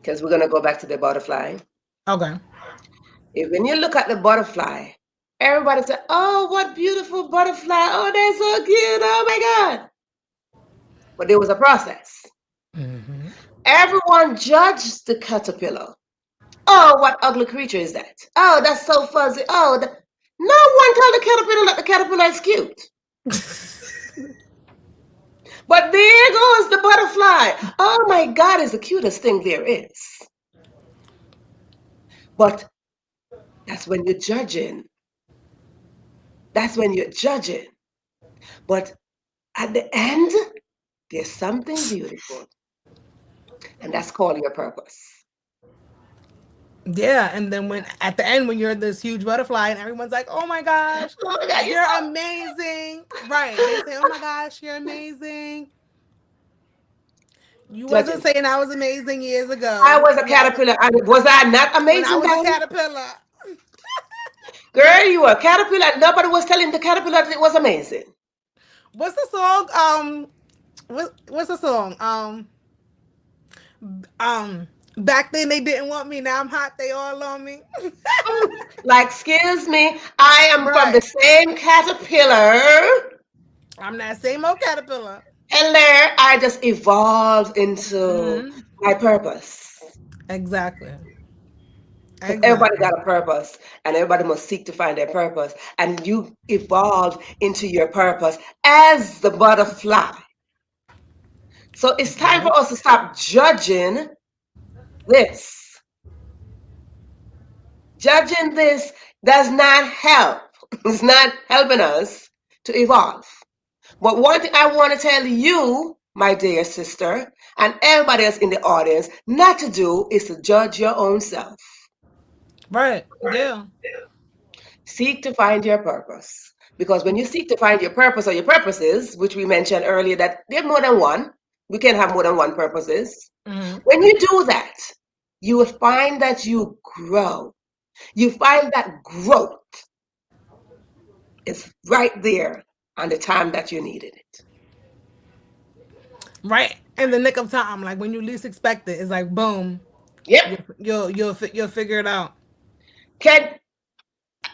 because we're going to go back to the butterfly, Okay. when you look at the butterfly, everybody says, "Oh, what beautiful butterfly. Oh, they're so cute. Oh my God." But there was a process. Everyone judged the caterpillar. Oh, what ugly creature is that? Oh, that's so fuzzy. Oh, no one told the caterpillar that the caterpillar is cute. But there goes the butterfly. Oh my God, it's the cutest thing there is. But that's when you're judging. That's when you're judging. But at the end, there's something beautiful, and that's called your purpose. Yeah, and then when at the end when you're this huge butterfly and everyone's like, "Oh my gosh, Oh my God, you're you're so. amazing!" Right? They say, "Oh my gosh, you're amazing." You wasn't Judging. saying I was amazing years I ago. was a Yeah, caterpillar. And was I not when I amazing was a then? caterpillar. Girl, you were a caterpillar. Nobody was telling the caterpillar that it was amazing. What's the song? What's the song? Back then they didn't want me. Now I'm hot. They all on me. Like, excuse me, I am from the Right. same caterpillar. I'm that same old caterpillar. And there I just evolved into Hmm. my purpose. Exactly. Because everybody Exactly. got a purpose and everybody must seek to find their purpose. And you evolve into your purpose as the butterfly. So it's time Yep. for us to stop judging this. Judging this does not help. It's not helping us to evolve. But one thing I want to tell you, my dear sister, and everybody else in the audience, not to do is to judge your own self. Right. Yeah. Seek to find your purpose. Because when you seek to find your purpose or your purposes, which we mentioned earlier, that they're more than one, we can have more than one purposes. Hmm. When you do that, you will find that you grow. You find that growth is right there on the time that you needed it. Right in the nick of time, like when you least expect it, it's like boom, Yep. you'll figure it out. Can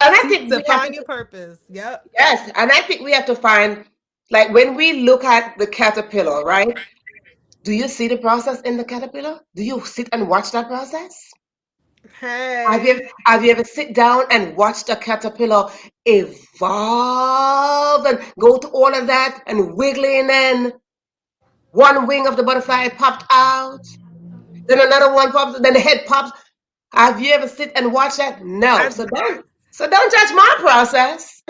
and I Seek think to we have find to, your purpose. Yep. yes, and I think we have to find, like when we look at the caterpillar, right? Do you see the process in the caterpillar? Do you sit and watch that process? Hey, Have you ever sit down and watched a caterpillar evolve and go to all of that and wiggling, and one wing of the butterfly popped out, then another one pops, then the head pops. Have you ever sit and watch that? No. I, So don't judge my process.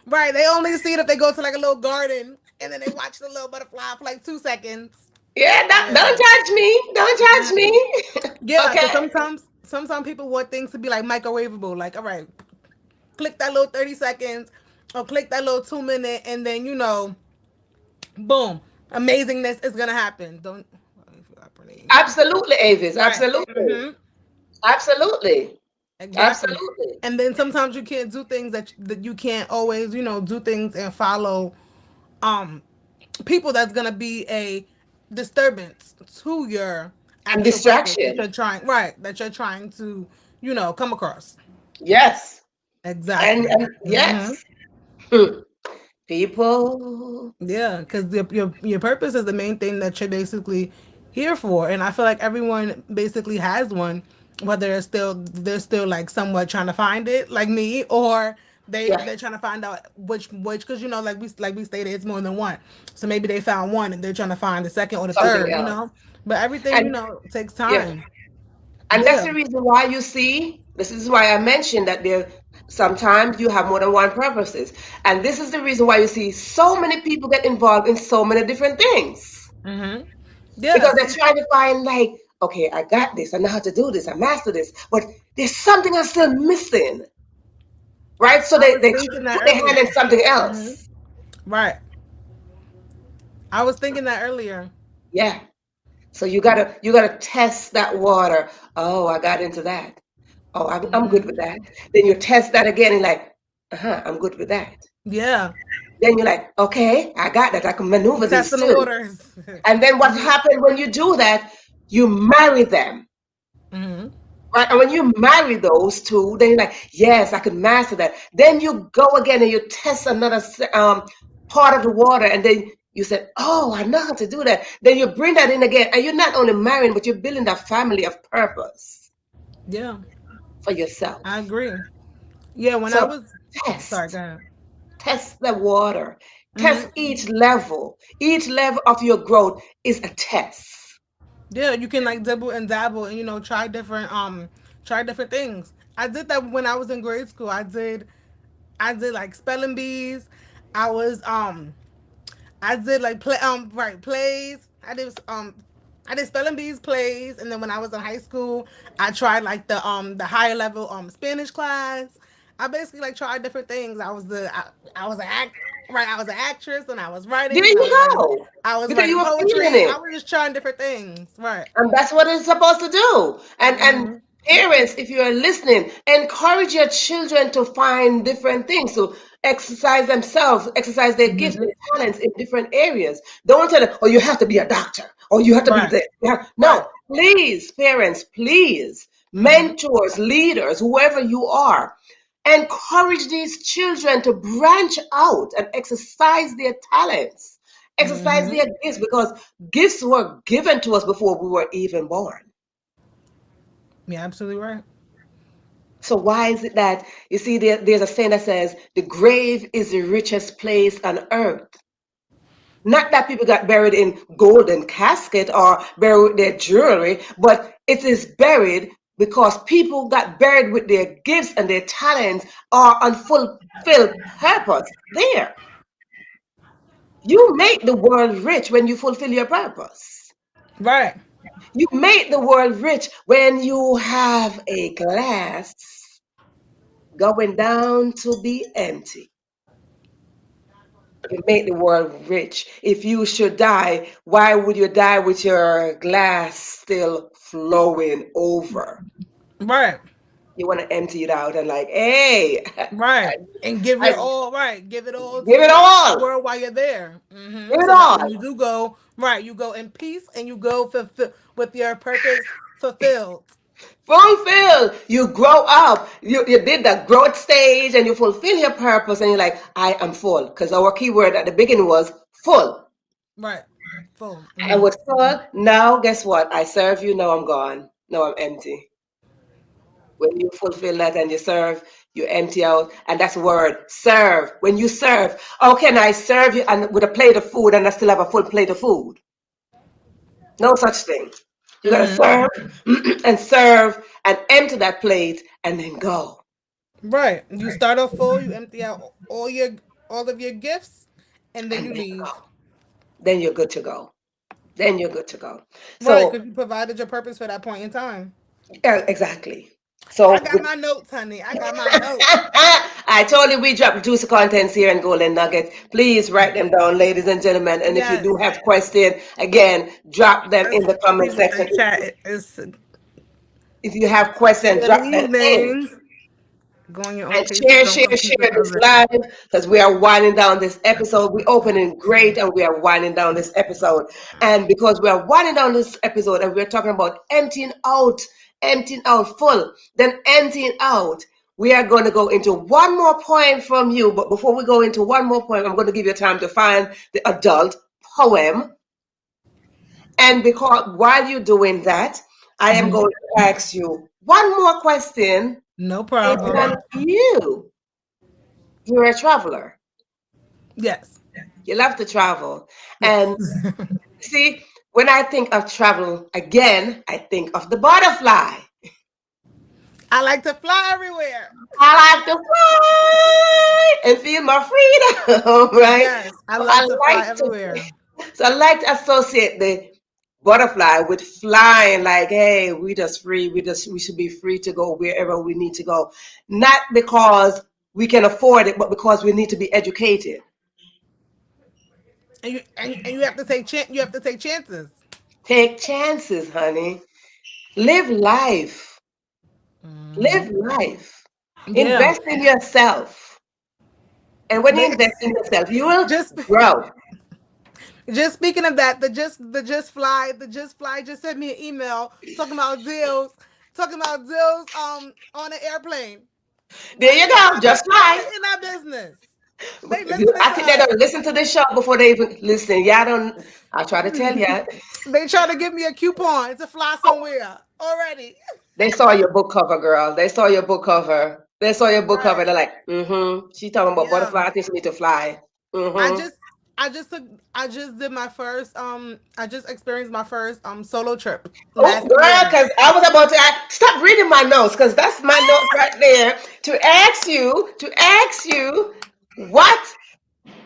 right. They only see it if they go to like a little garden and then they watch the little butterfly for like 2 seconds. Yeah, don't Yeah. judge me. Don't judge me. Yeah, because Okay. sometimes people want things to be like microwavable. Like, all right, click that little 30 seconds, or click that little 2 minute, and then boom, amazingness is gonna happen. Don't Absolutely, Avis. right. Absolutely. Mm-hmm. Absolutely. Exactly. Absolutely. And then sometimes you can't do things that you can't always do things and follow um people that's gonna be a disturbance to your And actual purpose that distraction. you're trying to come across. Yes. And, Exactly. and Mm-hmm. yes. Hmm. People. Yeah, because your purpose is the main thing that you're basically here for, and I feel like everyone basically has one, whether they're still like somewhat trying to find it, like me, or Yeah. they're trying to find out which because like we stated, it's more than one, so maybe they found one and they're trying to find the second or the Something third, else. but everything And takes yeah. time. And that's Yeah. the reason why you see, this is why I mentioned that there sometimes you have more than one purposes. And this is the reason why you see so many people get involved in so many different things. Mm-hmm. Yeah. Because they're Some trying to find, like, okay, I got this, I know how to do this, I master this, but there's something I'm still missing. Right? So I they, was they thinking that put their hand earlier. in something Hmm. else. Right. I was thinking that earlier. Yeah. So you gotta test that water. Oh, I got into that. Oh, I'm good with that. Then you test that again and like, I'm good with that. Yeah. Then you're like, okay, I got that. I can maneuver these Testing the too. waters. And then what Hmm. happened when you do that? You marry them. Hmm. Right? And when you marry those two, then you're like, yes, I can master that. Then you go again and you test another part of the water, and then you said, oh, I know how to do that. Then you bring that in again, and you're not only marrying, but you're building a family of purpose Yeah, for I yourself. agree. Yeah, when I So was sorry, go test, ahead. test the water, test Hmm. each level. Each level of your growth is a test. Yeah, you can like dibble and dabble and try different things. I did that when I was in grade school. I did like spelling bees. I was I did like plays. I did spelling bees plays, and then when I was in high school, I tried like the higher level Spanish class. I basically like tried different things. I was an act right. I was an actress, and I was There writing, and you go. I was Because you writing were feeling poetry. I it. was just trying different things. Right. And that's what it's supposed to do. And Hmm. parents, if you are listening, encourage your children to find different things, to exercise themselves, exercise their gifts, Hmm. their talents in different areas. Don't tell them, oh, you have to be a doctor, or you have to be Right. this. Right. No, please, parents, please, Hmm. mentors, leaders, whoever you are, encourage these children to branch out and exercise their talents, exercise Hmm. their gifts, because gifts were given to us before we were even born. Yeah, absolutely right. So why is it that you see there's a saying that says the grave is the richest place on earth? Not that people got buried in golden casket or buried with their jewelry, but it is buried because people got buried with their gifts and their talents or unfulfilled purpose. There, you make the world rich when you fulfill your purpose. Right. You make the world rich when you have a glass going down to be empty. You make the world rich. If you should die, why would you die with your glass still flowing over? Right. You want to empty it out and like, hey, Right. And give I your all, right. Give it all give it to the all. world while you're there. Give it So that when all. you do go, right, you go in peace and you go with your purpose fulfilled. Fulfill. You grow up. You did the growth stage and you fulfill your purpose and you're like, I am full. Because our keyword at the beginning was full. Right. Full. And with full, now guess what? I serve you, now I'm gone. Now I'm empty. When you fulfill that and you serve, you empty out. And that's the word, serve. When you serve, how can I serve you and with a plate of food and I still have a full plate of food? No such thing. You gotta serve and serve and empty that plate and then go. Right. You start off full, you empty out all of your gifts, and then And you then leave. go. Then you're good to go. Then you're good to go. Right, So because you provided your purpose for that point in time. yeah, exactly. I So got my notes, honey. I got my notes. I told you we drop juicy contents here and golden nuggets. Please write them down, ladies and gentlemen. And if you do Yes. have questions, again, drop them in Let's the comment see what the section. chat is. If you have questions, Good drop them in. evening. Go on your own And pace. share, Don't share, compete with share this others. live because we are winding down this episode. We opening great and we are winding down this episode. And because we are winding down this episode and we're talking about emptying out full, then emptying out, we are going to go into one more point from you. But before we go into one more point, I'm going to give you time to find the adult poem. And because while you're doing that, I am going to ask you one more question. No It's problem. on you. You're a traveler. Yes. You love to travel. Yes. And see, when I think of travel, again, I think of the butterfly. I like to fly everywhere. I like to fly and feel my freedom, right? Yes. I So love I to fly like to, everywhere. so I like to associate the butterfly with flying. Like, hey, we just free. We should be free to go wherever we need to go, not because we can afford it, but because we need to be educated. And you have to take you have to take chances. Take chances, honey. Live life. Live life. Yeah. Invest in yourself. And when you They, invest in yourself, you will just grow. just speaking of that, the just fly just sent me an email talking about deals on an airplane. There Why you they in go. our Just why fly. they in our business? They listening I to think they don't us. listen to the show before they even listen. Y'all don't. I try to tell you. They try to give me a coupon to fly somewhere already. They saw your book cover, girl. They saw your book cover. They saw your book cover. Right. They're like, mm-hmm. She talking about Yeah. butterfly. I think she need to fly. I Mm-hmm. just I just took I just did my first I just experienced my first solo trip Oh, last girl, year. because I was about to stop reading my notes because that's my notes right there to ask you what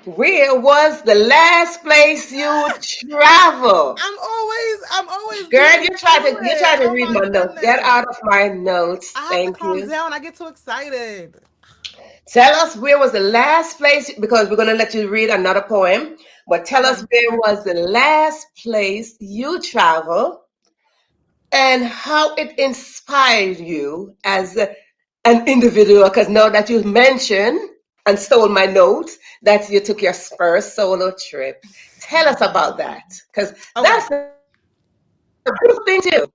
where was the last place you travel? I'm always Girl, getting to you it. try to Oh read my my notes. Get goodness. out of my notes. I have to Thank calm you. down. I get too excited. Tell us where was the last place because we're gonna let you read another poem. But tell us Okay. where was the last place you traveled and how it inspired you as an individual. Because now that you mentioned and stole my notes that you took your first solo trip, tell us about that because Okay. that's a beautiful thing too.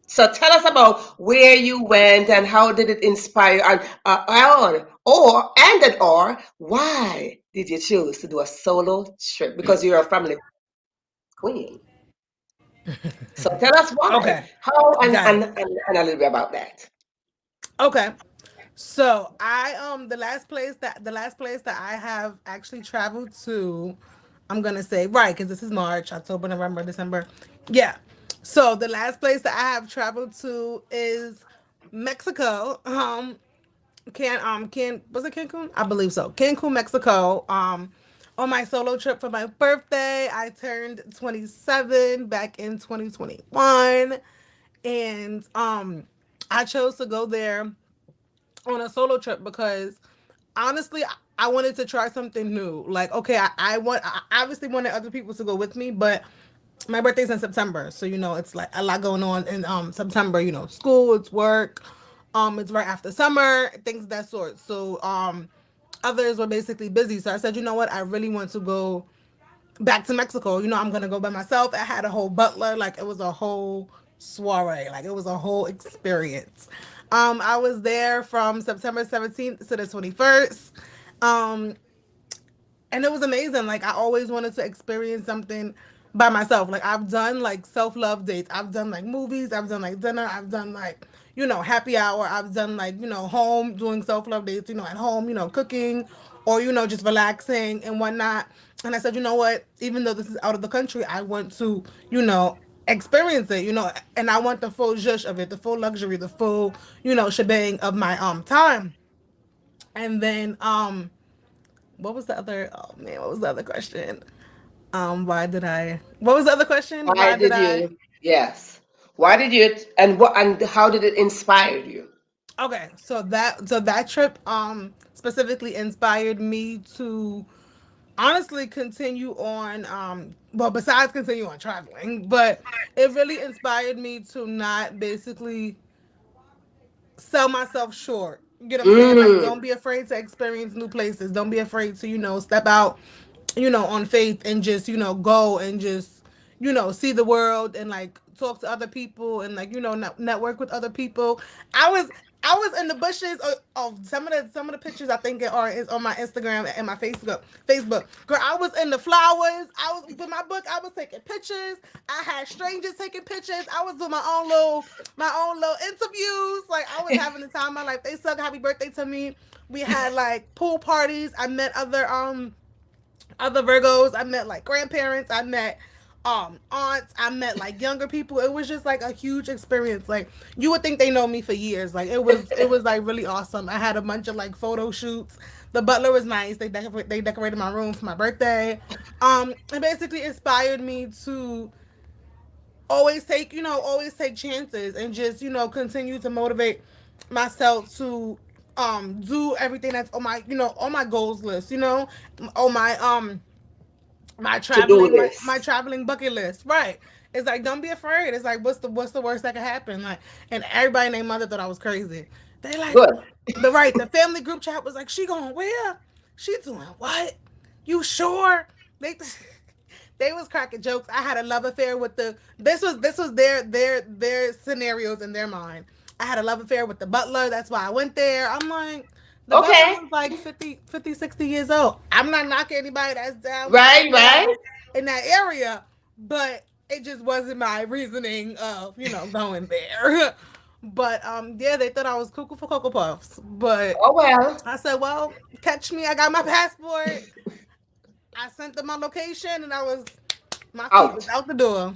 So tell us about where you went and how did it inspire you, and or why did you choose to do a solo trip? Because you're a family queen. So tell us why, Okay. how, Got it. and a little bit about that. Okay. So I the last place that I have actually traveled to, I'm gonna say right because this is March, October, November, December. Yeah. So the last place that I have traveled to is Mexico. Can was it Cancun? I believe so. Cancun, Mexico. On my solo trip for my birthday, I turned 27 back in 2021, and I chose to go there on a solo trip because honestly, I wanted to try something new. Like, okay, I obviously wanted other people to go with me, but my birthday's in September, so it's like a lot going on in September. School, it's work, it's right after summer, things of that sort. So others were basically busy. So I said, you know what, I really want to go back to Mexico. I'm gonna go by myself. I had a whole butler, like it was a whole soiree, like it was a whole experience. I was there from September 17th to the 21st. Um, and it was amazing. Like I always wanted to experience something by myself. Like I've done like self love dates. I've done like movies. I've done like dinner. I've done like happy hour. I've done like home doing self love dates. At home. Cooking or just relaxing and whatnot. And I said, you know what? Even though this is out of the country, I want to experience it. And I want the full zhush of it, the full luxury, the full shebang of my time. And then what was the other? Oh man, what was the other question? Why did I? What was the other question? Why Why did did I? you? Yes. Why did you? And what? And how did it inspire you? Okay, so that trip specifically inspired me to honestly continue on well, besides continue on traveling, but it really inspired me to not basically sell myself short. You know what I'm saying? Like, Mm. don't be afraid to experience new places. Don't be afraid to, step out, on faith and just, go and just, see the world and like talk to other people and like, network with other people. I was I was in the bushes of some of the pictures I think it are is on my Instagram and my Facebook. Facebook, girl, I was in the flowers. I was with my book. I was taking pictures. I had strangers taking pictures. I was doing my own little interviews. Like I was having the time of my life. They sung happy birthday to me. We had like pool parties. I met other Virgos. I met like grandparents. I met aunts. I met like younger people. It was just like a huge experience. Like you would think they know me for years. Like it was like really awesome. I had a bunch of like photo shoots. The butler was nice. They decorated my room for my birthday. It basically inspired me to always take chances and just continue to motivate myself to do everything that's on my goals list, on my To do traveling my this. traveling bucket list. Right. It's like don't be afraid. It's like what's the worst that could happen? Like, and everybody and their mother thought I was crazy. They like Good. the family group chat was like, she going where? She doing what? You sure? They they was cracking jokes. I had a love affair with the this was their scenarios in their mind. I had a love affair with the butler. That's why I went there. I'm like, the butler Okay. was like 50, 60 years old. I'm not knocking anybody that's down with Right. older Right. guys in that area, but it just wasn't my reasoning of going there. But yeah, they thought I was cuckoo for cocoa puffs. But Oh well. I said, well, catch me. I got my passport. I sent them my location, and my feet was Out. out the door.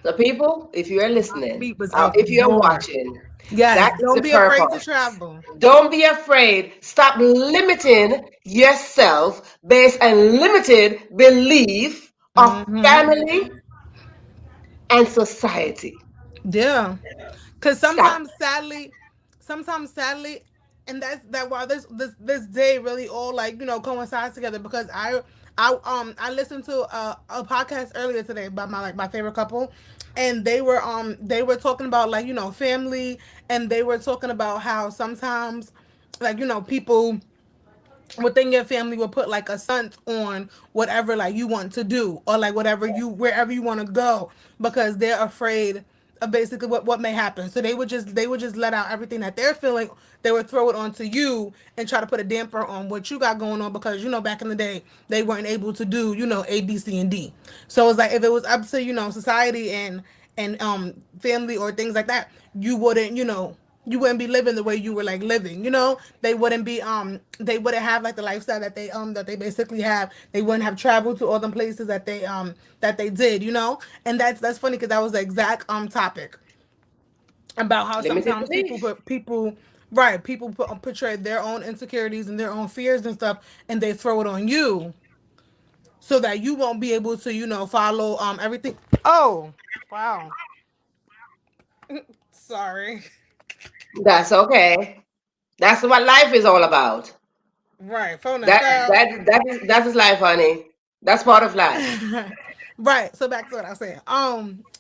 So people, if you are My listening, feet was out if the you are door. watching, Yes, that is don't the be afraid to purpose. travel. Don't be afraid. Stop limiting yourself based on limited belief of Hmm. family and society. Yeah. Cause Stop. sometimes sadly, and that's why this day really all like coincides together because I listened to a podcast earlier today by my favorite couple, and they were talking about like family, and they were talking about how sometimes like people within your family will put like a stunt on whatever like you want to do or like wherever you want to go because they're afraid of basically what may happen. So they would just let out everything that they're feeling. They would throw it onto you and try to put a damper on what you got going on because back in the day they weren't able to do A, B, C, and D. So it's like if it was up to society and family or things like that, you wouldn't be living the way you were like living. They wouldn't have like the lifestyle that they basically have. They wouldn't have traveled to all the places that they did. And that's funny because that was the exact topic about how Limited sometimes belief. people portray their own insecurities and their own fears and stuff, and they throw it on you so that you won't be able to follow everything. Oh, wow. Sorry. That's okay. That's what life is all about. Right, phone that That fell. that that is life, honey. That's part of life. Right. So back to what I was saying.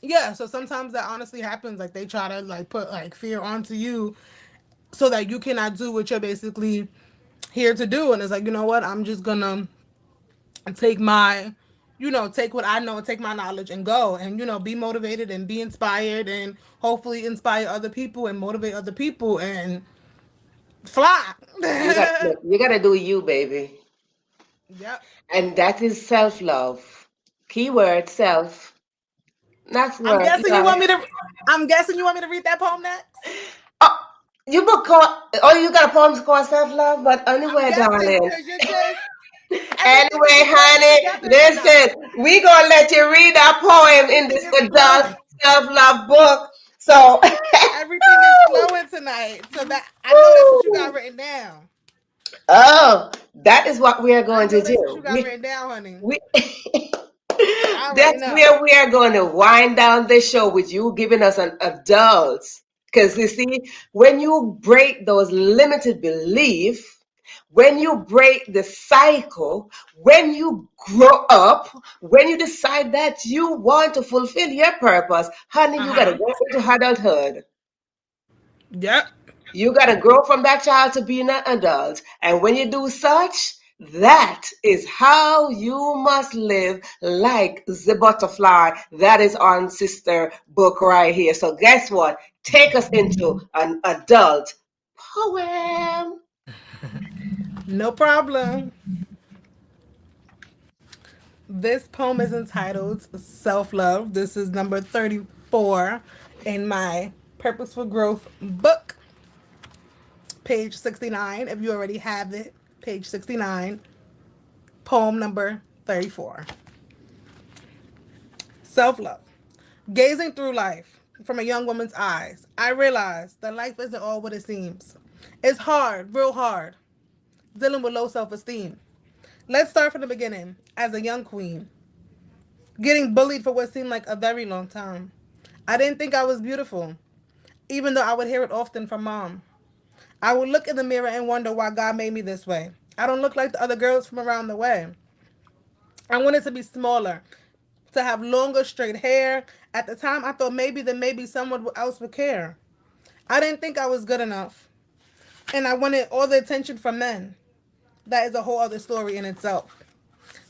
Yeah. So sometimes that honestly happens. Like they try to like put like fear onto you so that you cannot do what you're basically here to do. And it's like, you know what? I'm just gonna take my, take what I know, take my knowledge and go and, be motivated and be inspired and hopefully inspire other people and motivate other people and fly. You got you gotta do you, baby. Yep. And that is self-love. Keyword self. That's I'm word. guessing you want me to. I'm guessing you want me to read that poem next. Oh, you book called, oh, you got a poem called self-love, but I'm anyway, guessing darling. because you're just everything is Anyway, flowing honey, together tonight. listen, we gonna let you read our poem in Everything this is adult flowing. self-love book. So, Everything is flowing tonight. So that I know that's what you got woo. written down. Oh, that is what we are I going to know that's what you do. got written down, honey. We I already that's know. where we are going to wind down the show with you giving us an adult. Because you see, when you break those limited beliefs, when you break the cycle, when you grow up, when you decide that you want to fulfill your purpose, honey, Uh you got to huh. go into adulthood. Yep. You got to grow from that child to being an adult. And when you do such, that is how you must live like the butterfly that is on sister book right here. So guess what? Take us into an adult poem. No problem. This poem is entitled Self Love. This is number 34 in my Purposeful Growth book, page 69. If you already have it, page 69, poem number 34. Self love. Gazing through life from a young woman's eyes, I realize that life isn't all what it seems. It's hard, real hard, dealing with low self esteem. Let's start from the beginning. As a young queen, getting bullied for what seemed like a very long time. I didn't think I was beautiful, even though I would hear it often from mom. I would look in the mirror and wonder why God made me this way. I don't look like the other girls from around the way. I wanted to be smaller, to have longer straight hair. At the time, I thought maybe someone else would care. I didn't think I was good enough, and I wanted all the attention from men. That is a whole other story in itself.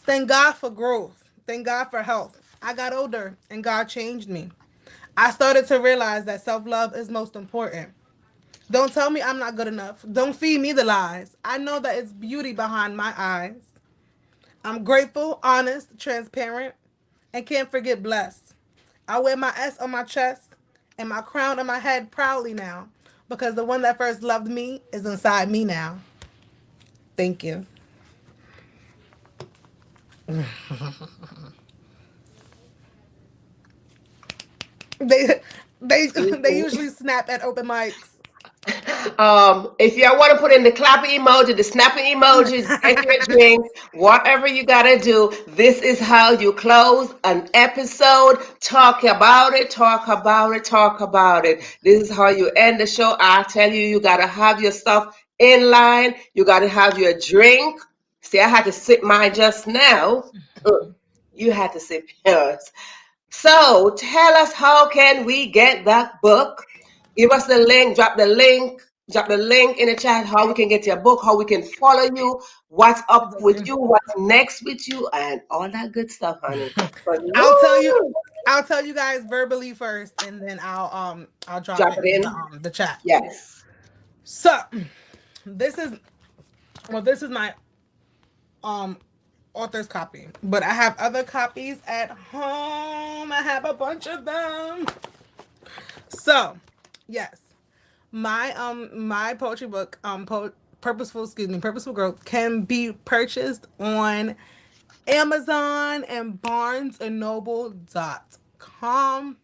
Thank God for growth. Thank God for health. I got older and God changed me. I started to realize that self love is most important. Don't tell me I'm not good enough. Don't feed me the lies. I know that it's beauty behind my eyes. I'm grateful, honest, transparent, and can't forget blessed. I wear my S on my chest and my crown on my head proudly now because the one that first loved me is inside me now. Thank you. They they usually snap at open mics. If you want to put in the clapping emoji, the snapping emoji, get you a drink, whatever you gotta do. This is how you close an episode. Talk about it, talk about it, talk about it. This is how you end the show. I tell you, you gotta have your stuff in line. You gotta have your drink. See, I had to sip mine just now. You had to sip yours. So tell us, how can we get that book? Give us the link, drop the link in the chat, how we can get your book, how we can follow you, what's up with you, what's next with you, and all that good stuff, honey. But I'll tell you. woo, I'll tell you guys verbally first, and then I'll drop drop it it in in. the chat. Yes. So this is this is my um author's copy, but I have other copies at home. I have a bunch of them. So yes, my poetry book purposeful growth can be purchased on Amazon and BarnesandNoble.com.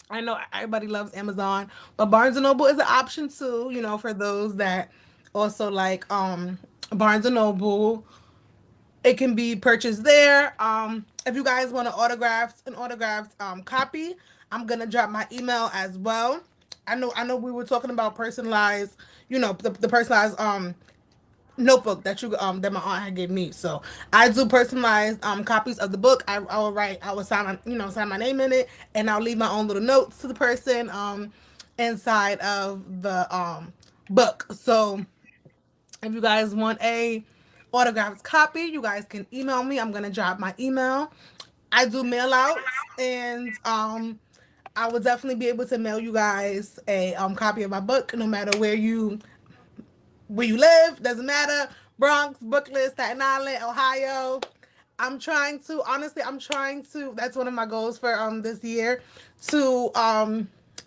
I know everybody loves Amazon, but Barnes and Noble is an option too, for those that also like Barnes and Noble. It can be purchased there. If you guys want an autographed copy, I'm gonna drop my email as well. I know we were talking about personalized, the personalized notebook that you that my aunt had given me. So I do personalized copies of the book. I will write, I will sign sign my name in it, and I'll leave my own little notes to the person inside of the book. So if you guys want a autographed copy, you guys can email me. I'm gonna drop my email. I do mail outs, and I will definitely be able to mail you guys a copy of my book, no matter where you live. Doesn't matter. Bronx, Brooklyn, Staten Island, Ohio. I'm trying to, honestly, I'm trying to, that's one of my goals for this year, to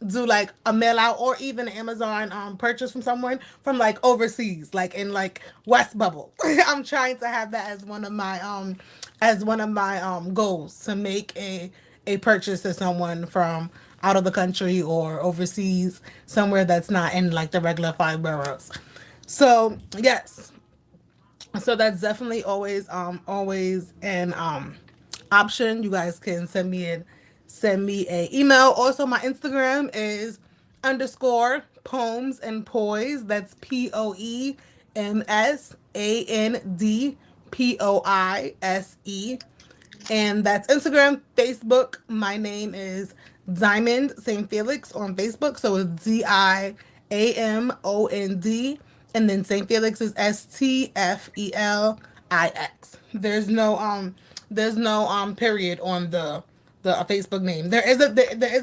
do like a mail out or even an Amazon purchase from someone from like overseas, like in like West Bubble. I'm trying to have that as one of my goals, to make a purchase to someone from out of the country or overseas, somewhere that's not in like the regular 5 boroughs. So yes, so that's definitely always an option. You guys can send me a email. Also, my Instagram is underscore poems and poise. That's POEMSANDPOISE. And that's Instagram. Facebook, my name is Diamond St. Felix on Facebook. So it's DIAMOND. And then St. Felix is STFELIX. There's no period on the Facebook name. There is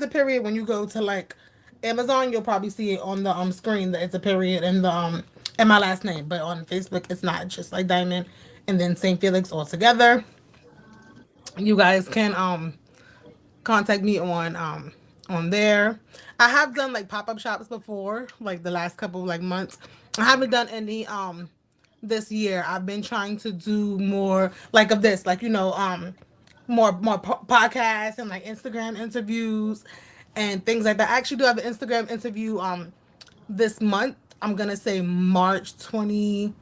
a period when you go to like Amazon. You'll probably see it on the screen that it's a period in the in my last name. But on Facebook it's not. It's just like Diamond and then St. Felix all together. You guys can contact me on there. I have done like pop-up shops before, like the last couple of like months. I haven't done any this year. I've been trying to do more like of this, like podcasts and like Instagram interviews and things like that. I actually do have an Instagram interview this month. I'm gonna say March 20,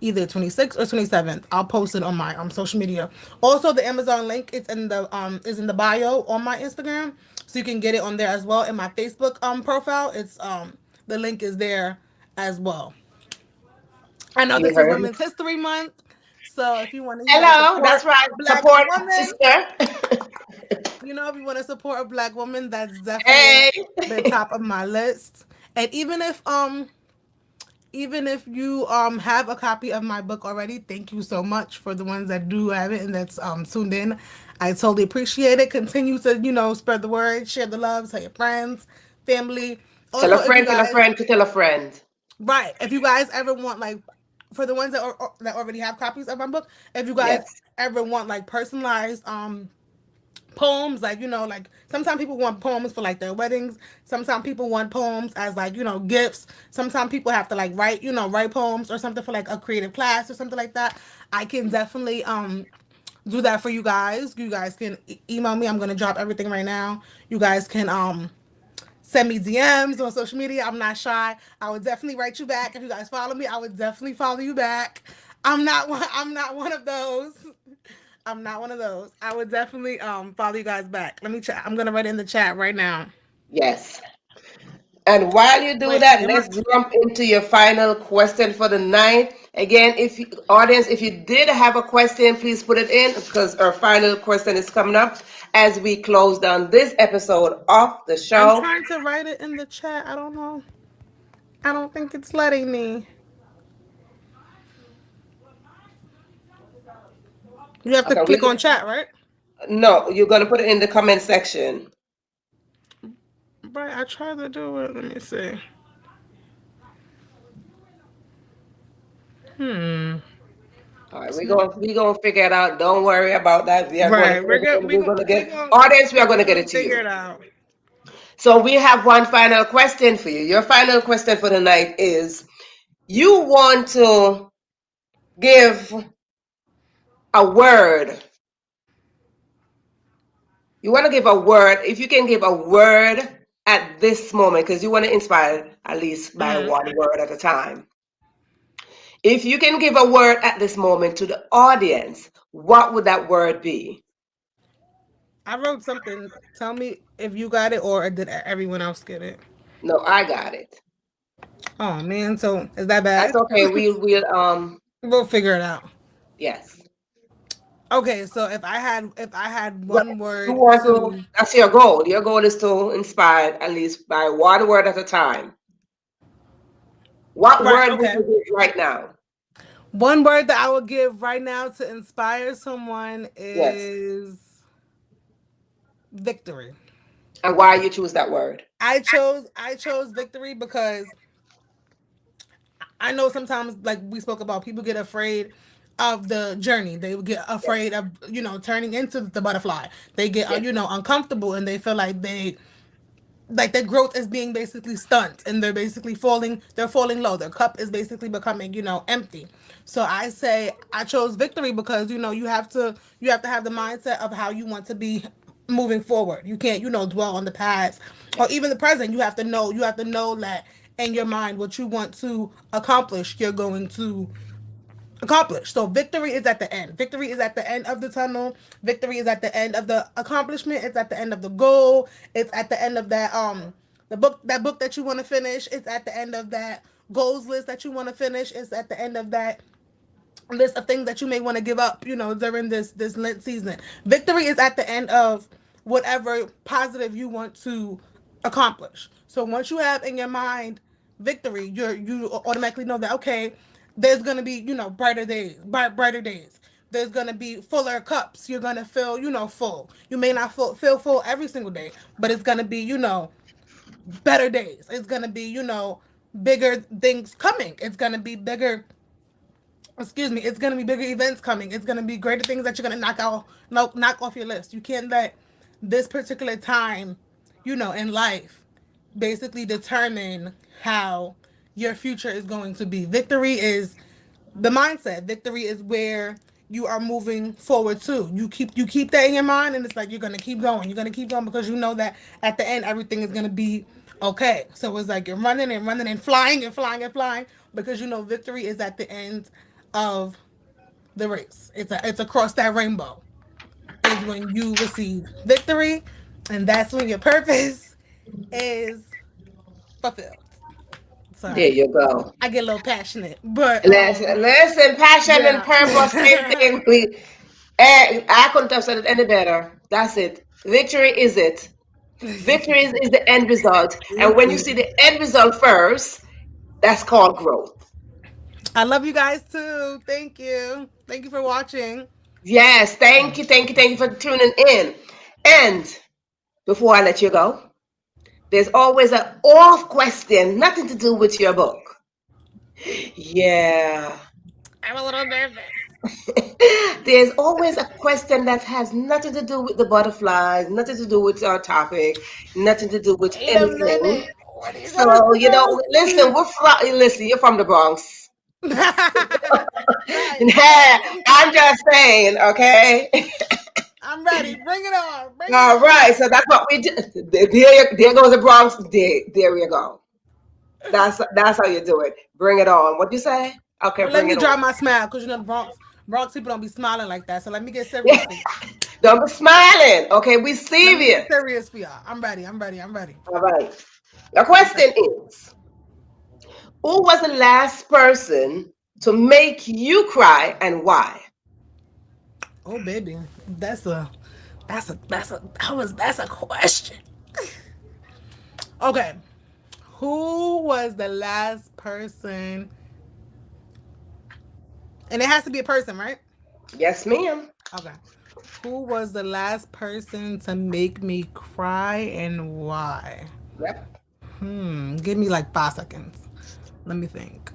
either 26th or 27th. I'll post it on my social media. Also, the Amazon link, it's in the is in the bio on my Instagram, so you can get it on there as well. In my Facebook profile, it's the link is there as well. I know You this is heard me. Women's History Month, so if you want to Hello, support that's right. Black Support women, sister. if you want to support a Black woman, that's definitely Hey. the top of my list. And even if you have a copy of my book already, thank you so much for the ones that do have it and that's tuned in. I totally appreciate it. Continue to spread the word, share the love, tell your friends, family. Tell a Also, if you friend, tell a guys, friend to tell a friend. right, if you guys ever want like, for the ones that already have copies of my book, if you guys Yes. ever want like personalized poems, like like sometimes people want poems for like their weddings, sometimes people want poems as like gifts, sometimes people have to like write write poems or something for like a creative class or something like that. I can definitely do that for you guys. You guys can email me. I'm gonna drop everything right now. You guys can send me DMs on social media. I'm not shy. I would definitely write you back. If you guys follow me, I would definitely follow you back. I'm not one of those. I'm not one of those. I would definitely follow you guys back. Let me check. I'm gonna write it in the chat right now. Yes. And while you do Wait, that, am I? let's jump into your final question for the night. Again, if you, audience, if you did have a question, please put it in because our final question is coming up as we close down this episode of the I'm show. trying to write it in the chat. I don't know. I don't think it's letting me. You have to Okay, click on chat, right? no, you're gonna put it in the comment section. Right. I tried to do it. Let me see. Hmm. All right, It's not. we gonna figure it out. Don't worry about that. We are going to Right. we're gonna We get gonna audience. We are gonna we get gonna it to figure you. it out. So we have one final question for you. Your final question for the night is: you want to give a word. You want to give a word. If you can give a word at this moment, because you want to inspire at least by Mm. one word at a time. If you can give a word at this moment to the audience, what would that word be? I wrote something. Tell me if you got it or did everyone else get it. No, I got it. Oh man, so is that That's bad? okay. We'll We'll figure it out. Yes. Okay, so if I had one You word want to, to that's your goal. Your goal is to inspire at least by one word at a time. What right, word would okay. you give right now? One word that I would give right now to inspire someone Yes. is victory. And why you choose that word? I chose victory because I know sometimes, like we spoke about, people get afraid of the journey. They would get Yes. afraid of turning into the butterfly. They get Yes. uncomfortable, and they feel like their growth is being basically stunt, and they're basically falling. They're falling low. Their cup is basically becoming empty. So I say I chose victory because you have to have the mindset of how you want to be moving forward. You can't dwell on the past or Yes. even the present. You have to know that in your mind what you want to accomplish, you're going to accomplish. So victory is at the end. Victory is at the end of the tunnel. Victory is at the end of the accomplishment. It's at the end of the goal. It's at the end of that book that you want to finish. It's at the end of that goals list that you want to finish. It's at the end of that list of things that you may want to give up, during this Lent season. Victory is at the end of whatever positive you want to accomplish. So once you have in your mind victory, you automatically know that, okay, there's gonna be brighter days, brighter days. There's gonna be fuller cups. You're gonna feel full. You may not feel full every single day, but it's gonna be better days. It's gonna be bigger things coming. It's gonna be bigger, excuse me, it's gonna be bigger events coming. It's gonna be greater things that you're gonna knock off your list. You can't let this particular time, in life, basically determine how your future is going to be. Victory is the mindset. Victory is where you are moving forward to. You keep that in your mind, and it's like you're gonna keep going. You're gonna keep going because you know that at the end everything is gonna be okay. So it's like you're running and running and flying and flying and flying because victory is at the end of the race. It's across that rainbow is when you receive victory, and that's when your purpose is fulfilled. There Sorry, you go. I get a little passionate, but Listen, passion and yeah. purpose, same thing. I couldn't have said it any better. That's it. Victory is it. Victory is the end result. And Thank when you see you. the end result first, that's called growth. I love you guys too. Thank you. Thank you for watching. Yes, thank you, thank you, thank you for tuning in. And before I let you go, there's always an off question, nothing to do with your book. Yeah. I'm a little nervous. There's always a question that has nothing to do with the butterflies, nothing to do with our topic, nothing to do with Wait a anything. minute. What are you So gonna listen, ask? listen, you're from the Bronx. Right. I'm ready. I'm just saying, okay. I'm ready. Bring it on. Bring it All on. right, so that's what we do. There goes the Bronx. There you go. That's how you do it. Bring it on. What you say? Okay, Well, let bring me it on. drop my smile because the Bronx people don't be smiling like that. So let me get serious Yeah, for you. don't be smiling. Okay, we Let me serious. get serious for y'all. I'm ready. I'm ready. I'm ready. All right. The What's up? question is, who was the last person to make you cry and why? Oh, baby, that's a question. Okay, who was the last person? And it has to be a person, right? Yes, ma'am. Okay. Who was the last person to make me cry and why? Yep. Give me like 5 seconds. Let me think.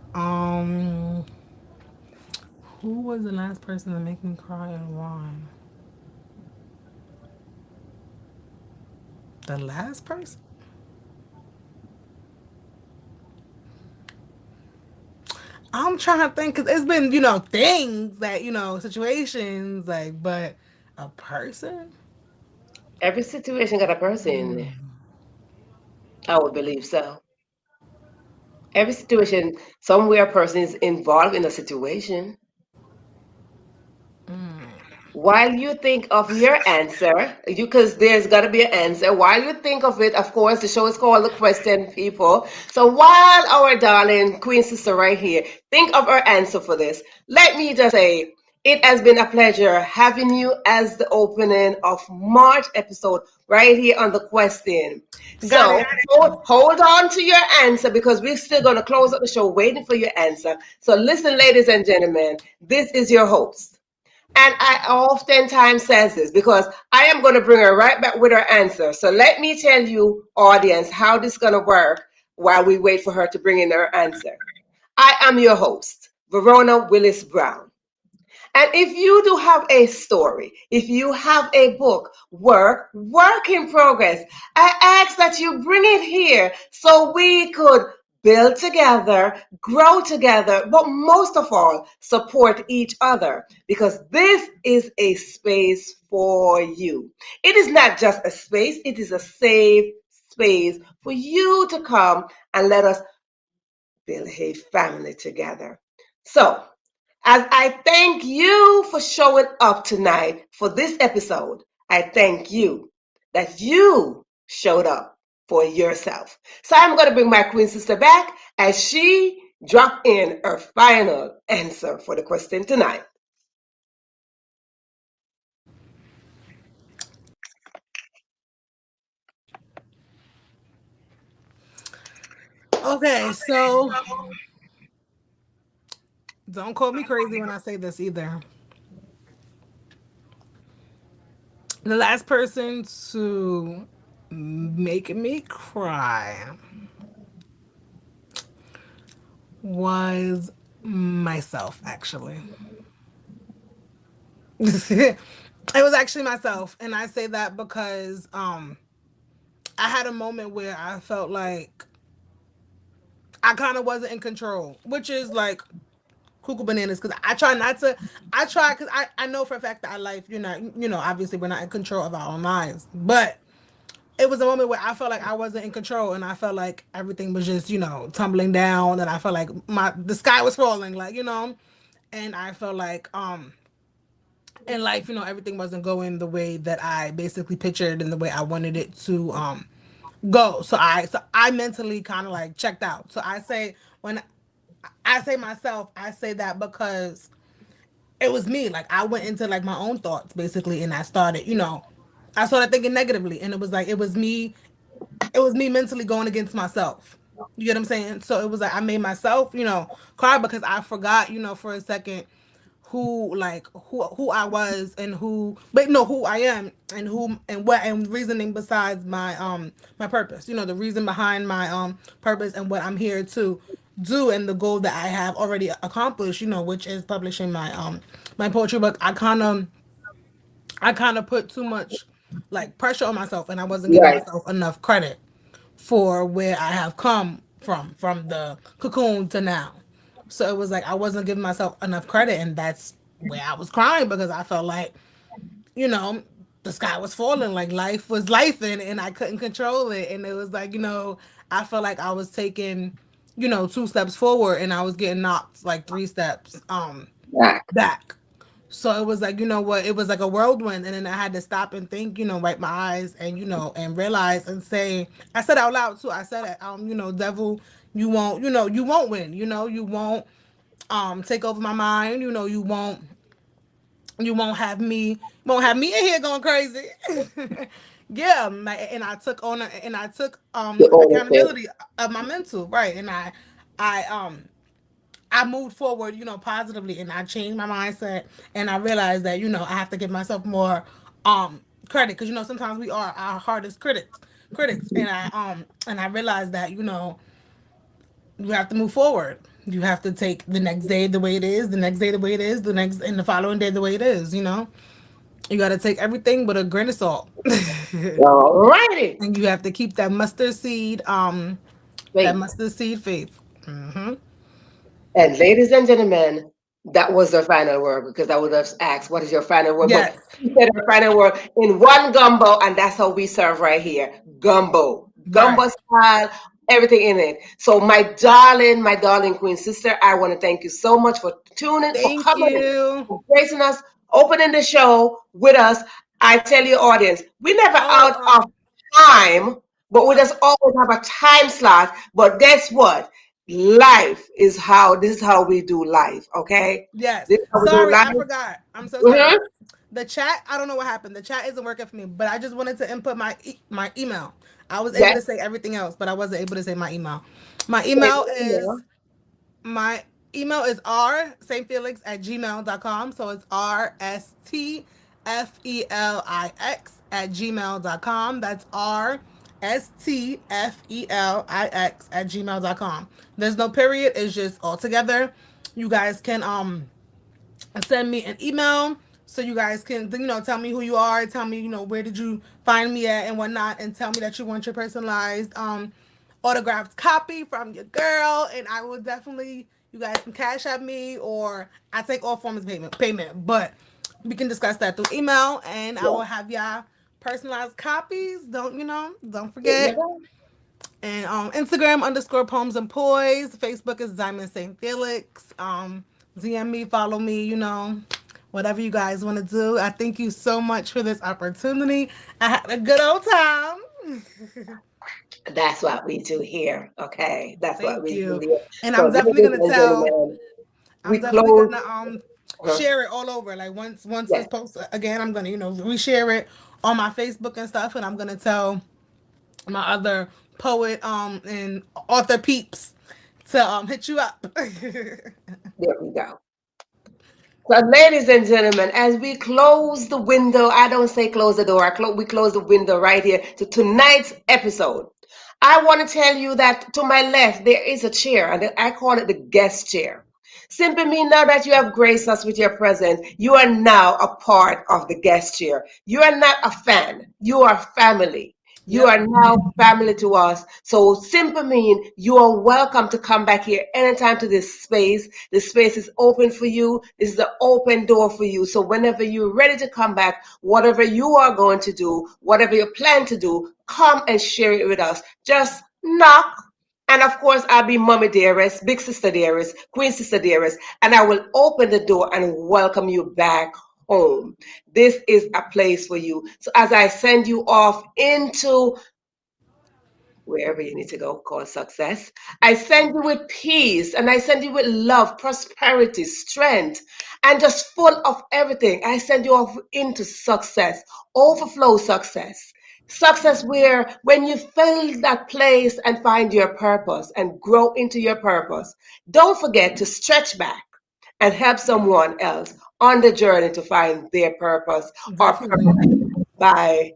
Who was the last person to make me cry and why? The last person? I'm trying to think because it's been, things that, situations like, but a person? Every situation got a person in there. I would believe so. Every situation, somewhere a person is involved in a situation. While you think of your answer, because there's got to be an answer. While you think of it, of course, the show is called The Question, people. So while our darling Queen Sister right here think of her answer for this, let me just say it has been a pleasure having you as the opening of March episode right here on The Question. Got So it. hold on to your answer because we're still going to close up the show waiting for your answer. So listen, ladies and gentlemen, this is your host. And I oftentimes says this because I am going to bring her right back with her answer. So let me tell you, audience, how this is going to work while we wait for her to bring in her answer. I am your host, Verona Willis-Brown. And if you do have a story, if you have a book, work in progress, I ask that you bring it here so we could build together, grow together, but most of all, support each other because this is a space for you. It is not just a space, it is a safe space for you to come and let us build a family together. So, as I thank you for showing up tonight for this episode, I thank you that you showed up for yourself. So I'm going to bring my queen sister back as she dropped in her final answer for the question tonight. Okay, so don't call me crazy when I say this either. The last person to make me cry was myself, actually. It was actually myself. And I say that because I had a moment where I felt like I kind of wasn't in control, which is like cuckoo bananas because I try not to. I try because I know for a fact that our life, obviously we're not in control of our own lives, but it was a moment where I felt like I wasn't in control and I felt like everything was just, tumbling down and I felt like the sky was falling, like, and I felt like in life, everything wasn't going the way that I basically pictured and the way I wanted it to go. So I mentally kind of like checked out. So I say when I say myself, I say that because it was me. Like I went into like my own thoughts basically and I started thinking negatively and it was like it was me mentally going against myself. You get what I'm saying? So it was like I made myself, cry because I forgot, for a second who I was and who I am and who and what and reasoning besides my purpose. The reason behind my purpose and what I'm here to do and the goal that I have already accomplished, which is publishing my poetry book. I kind of put too much like pressure on myself and I wasn't giving Right. myself enough credit for where I have come from the cocoon to now. So it was like I wasn't giving myself enough credit and that's where I was crying because I felt like, you know, the sky was falling, like life was life and I couldn't control it. And it was like, I felt like I was taking, 2 steps forward and I was getting knocked like 3 steps Back. back. So it was like, you know what, it was like a whirlwind. And then I had to stop and think, wipe my eyes and, and realize and say, I said out loud too. I said it, devil, you won't win, take over my mind. You won't have me in here going crazy. Yeah, and I took The ownership. accountability of my mental, right? And I moved forward, positively, and I changed my mindset, and I realized that I have to give myself more credit because sometimes we are our hardest critics, and I realized that you have to move forward. You have to take the next day the way it is, the next day the way it is, the next and the following day the way it is. You got to take everything with a grain of salt, All righty. and you have to keep that Wait. mustard seed faith. Hmm. And ladies and gentlemen, that was her final word because I would have asked, what is your final word? But Yes, she said her final word in one gumbo, and that's how we serve right here. Gumbo. right. Gumbo style, everything in it. So my darling queen sister, I want to thank you so much for tuning, for Thank coming in, you. for gracing us opening the show with us. I tell your audience, we never Oh, out of time, but we just always have a time slot. But guess what? Life is how this is how we do life. Okay, yes. this is how we do Sorry, life. I forgot. I'm so sorry. Mhm. The chat, I don't know what happened. The chat isn't working for me, but I just wanted to input my email. I was able Yes, to say everything else, but I wasn't able to say my email. My say email the email. is my email is r St.Felix at gmail.com. So it's rstfelix at gmail.com. That's rstfelix at gmail.com. There's no period, it's just all together. You guys can send me an email so you guys can tell me who you are, tell me where did you find me at and whatnot, and tell me that you want your personalized autographed copy from your girl, and I will definitely, you guys can cash at me, or I take all forms of payment, but we can discuss that through email, and I will Yeah, have y'all personalized copies. Don't there you forget. go. And Instagram underscore poems and poise. Facebook is Diamond St. Felix. DM me, follow me, whatever you guys want to do. I thank you so much for this opportunity. I had a good old time. That's what we do here. Okay, that's what Thank we do you. here. And So, I'm definitely ladies gonna and tell gentlemen, I'm we definitely close. gonna uh, share it all over. Like once this Yes, post again, I'm gonna, reshare it on my Facebook and stuff, and I'm gonna tell my other poet and author peeps to hit you up. there we go. So, ladies and gentlemen, as we close the window, I don't say close the door, we close the window right here to tonight's episode. I want to tell you that to my left, there is a chair, and I call it the guest chair. Simply mean now that you have graced us with your presence, you are now a part of the guest chair. You are not a fan, you are family. You Yep. are now family to us. So simply mean you are welcome to come back here anytime to this space. This space is open for you. This is an open door for you. So whenever you're ready to come back, whatever you are going to do, whatever you plan to do, come and share it with us. Just knock. And of course, I'll be mommy dearest, big sister dearest, queen sister dearest, and I will open the door and welcome you back home. This is a place for you. So as I send you off into wherever you need to go, called success, I send you with peace and I send you with love, prosperity, strength, and just full of everything. I send you off into success, overflow success. Success where when you fill that place and find your purpose and grow into your purpose, don't forget to stretch back and help someone else on the journey to find their purpose or Definitely. purpose by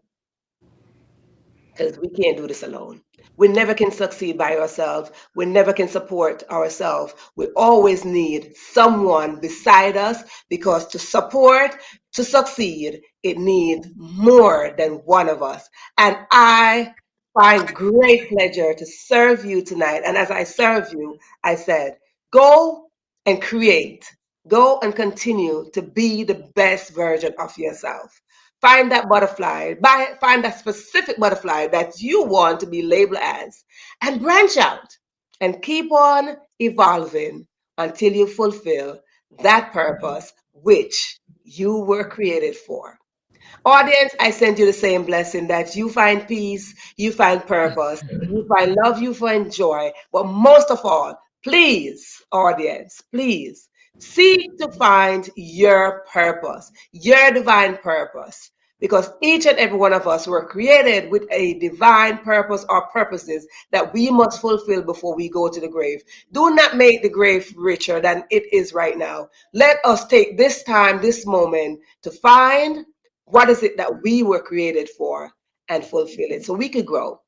because we can't do this alone. We never can succeed by ourselves. We never can support ourselves. We always need someone beside us because to support, to succeed, it needs more than one of us. And I find great pleasure to serve you tonight. And as I serve you, I said, go and create. Go and continue to be the best version of yourself. Find that butterfly, find that specific butterfly that you want to be labeled as, and branch out and keep on evolving until you fulfill that purpose which you were created for. Audience, I send you the same blessing that you find peace, you find purpose, you find love, you find joy. But most of all, please, audience, please seek to find your purpose, your divine purpose. Because each and every one of us were created with a divine purpose or purposes that we must fulfill before we go to the grave. Do not make the grave richer than it is right now. Let us take this time, this moment to find what is it that we were created for and fulfill it so we could grow.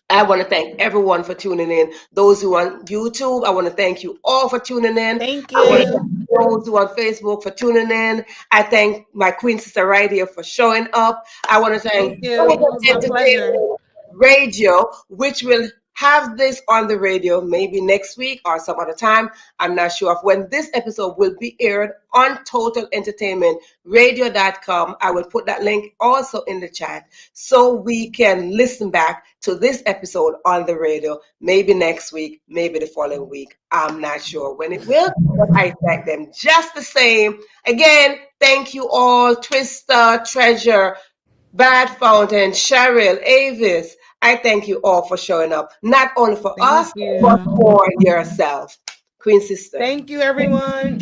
I want to thank everyone for tuning in. Those who are on YouTube, I want to thank you all for tuning in. Thank I want to you. thank those who are on Facebook for tuning in. I thank my queen sister right here for showing up. I want to thank Thank you. Golden It was my pleasure. Entertainment Radio, which will have this on the radio maybe next week or some other time. I'm not sure of when this episode will be aired on Total Entertainment Radio.com. I will put that link also in the chat so we can listen back to this episode on the radio maybe next week, maybe the following week. I'm not sure when it will, but I thank them just the same. Again, thank you all, Trista, Treasure, Bad Fountain, Cheryl, Avis. I thank you all for showing up, not only for us, Thank but you. for yourself. Queen Sister, Thank you, everyone.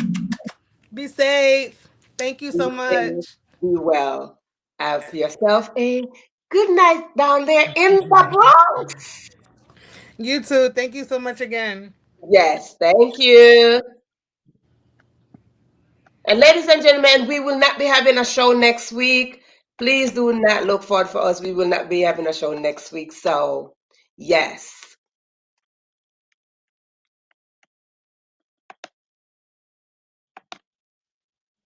Be safe. Thank you be so safe, much. be well. Have yourself a good night down there in the Bronx. You too. Thank you so much again. Yes, thank you. And ladies and gentlemen, we will not be having a show next week. Please do not look forward for us. We will not be having a show next week. So, yes.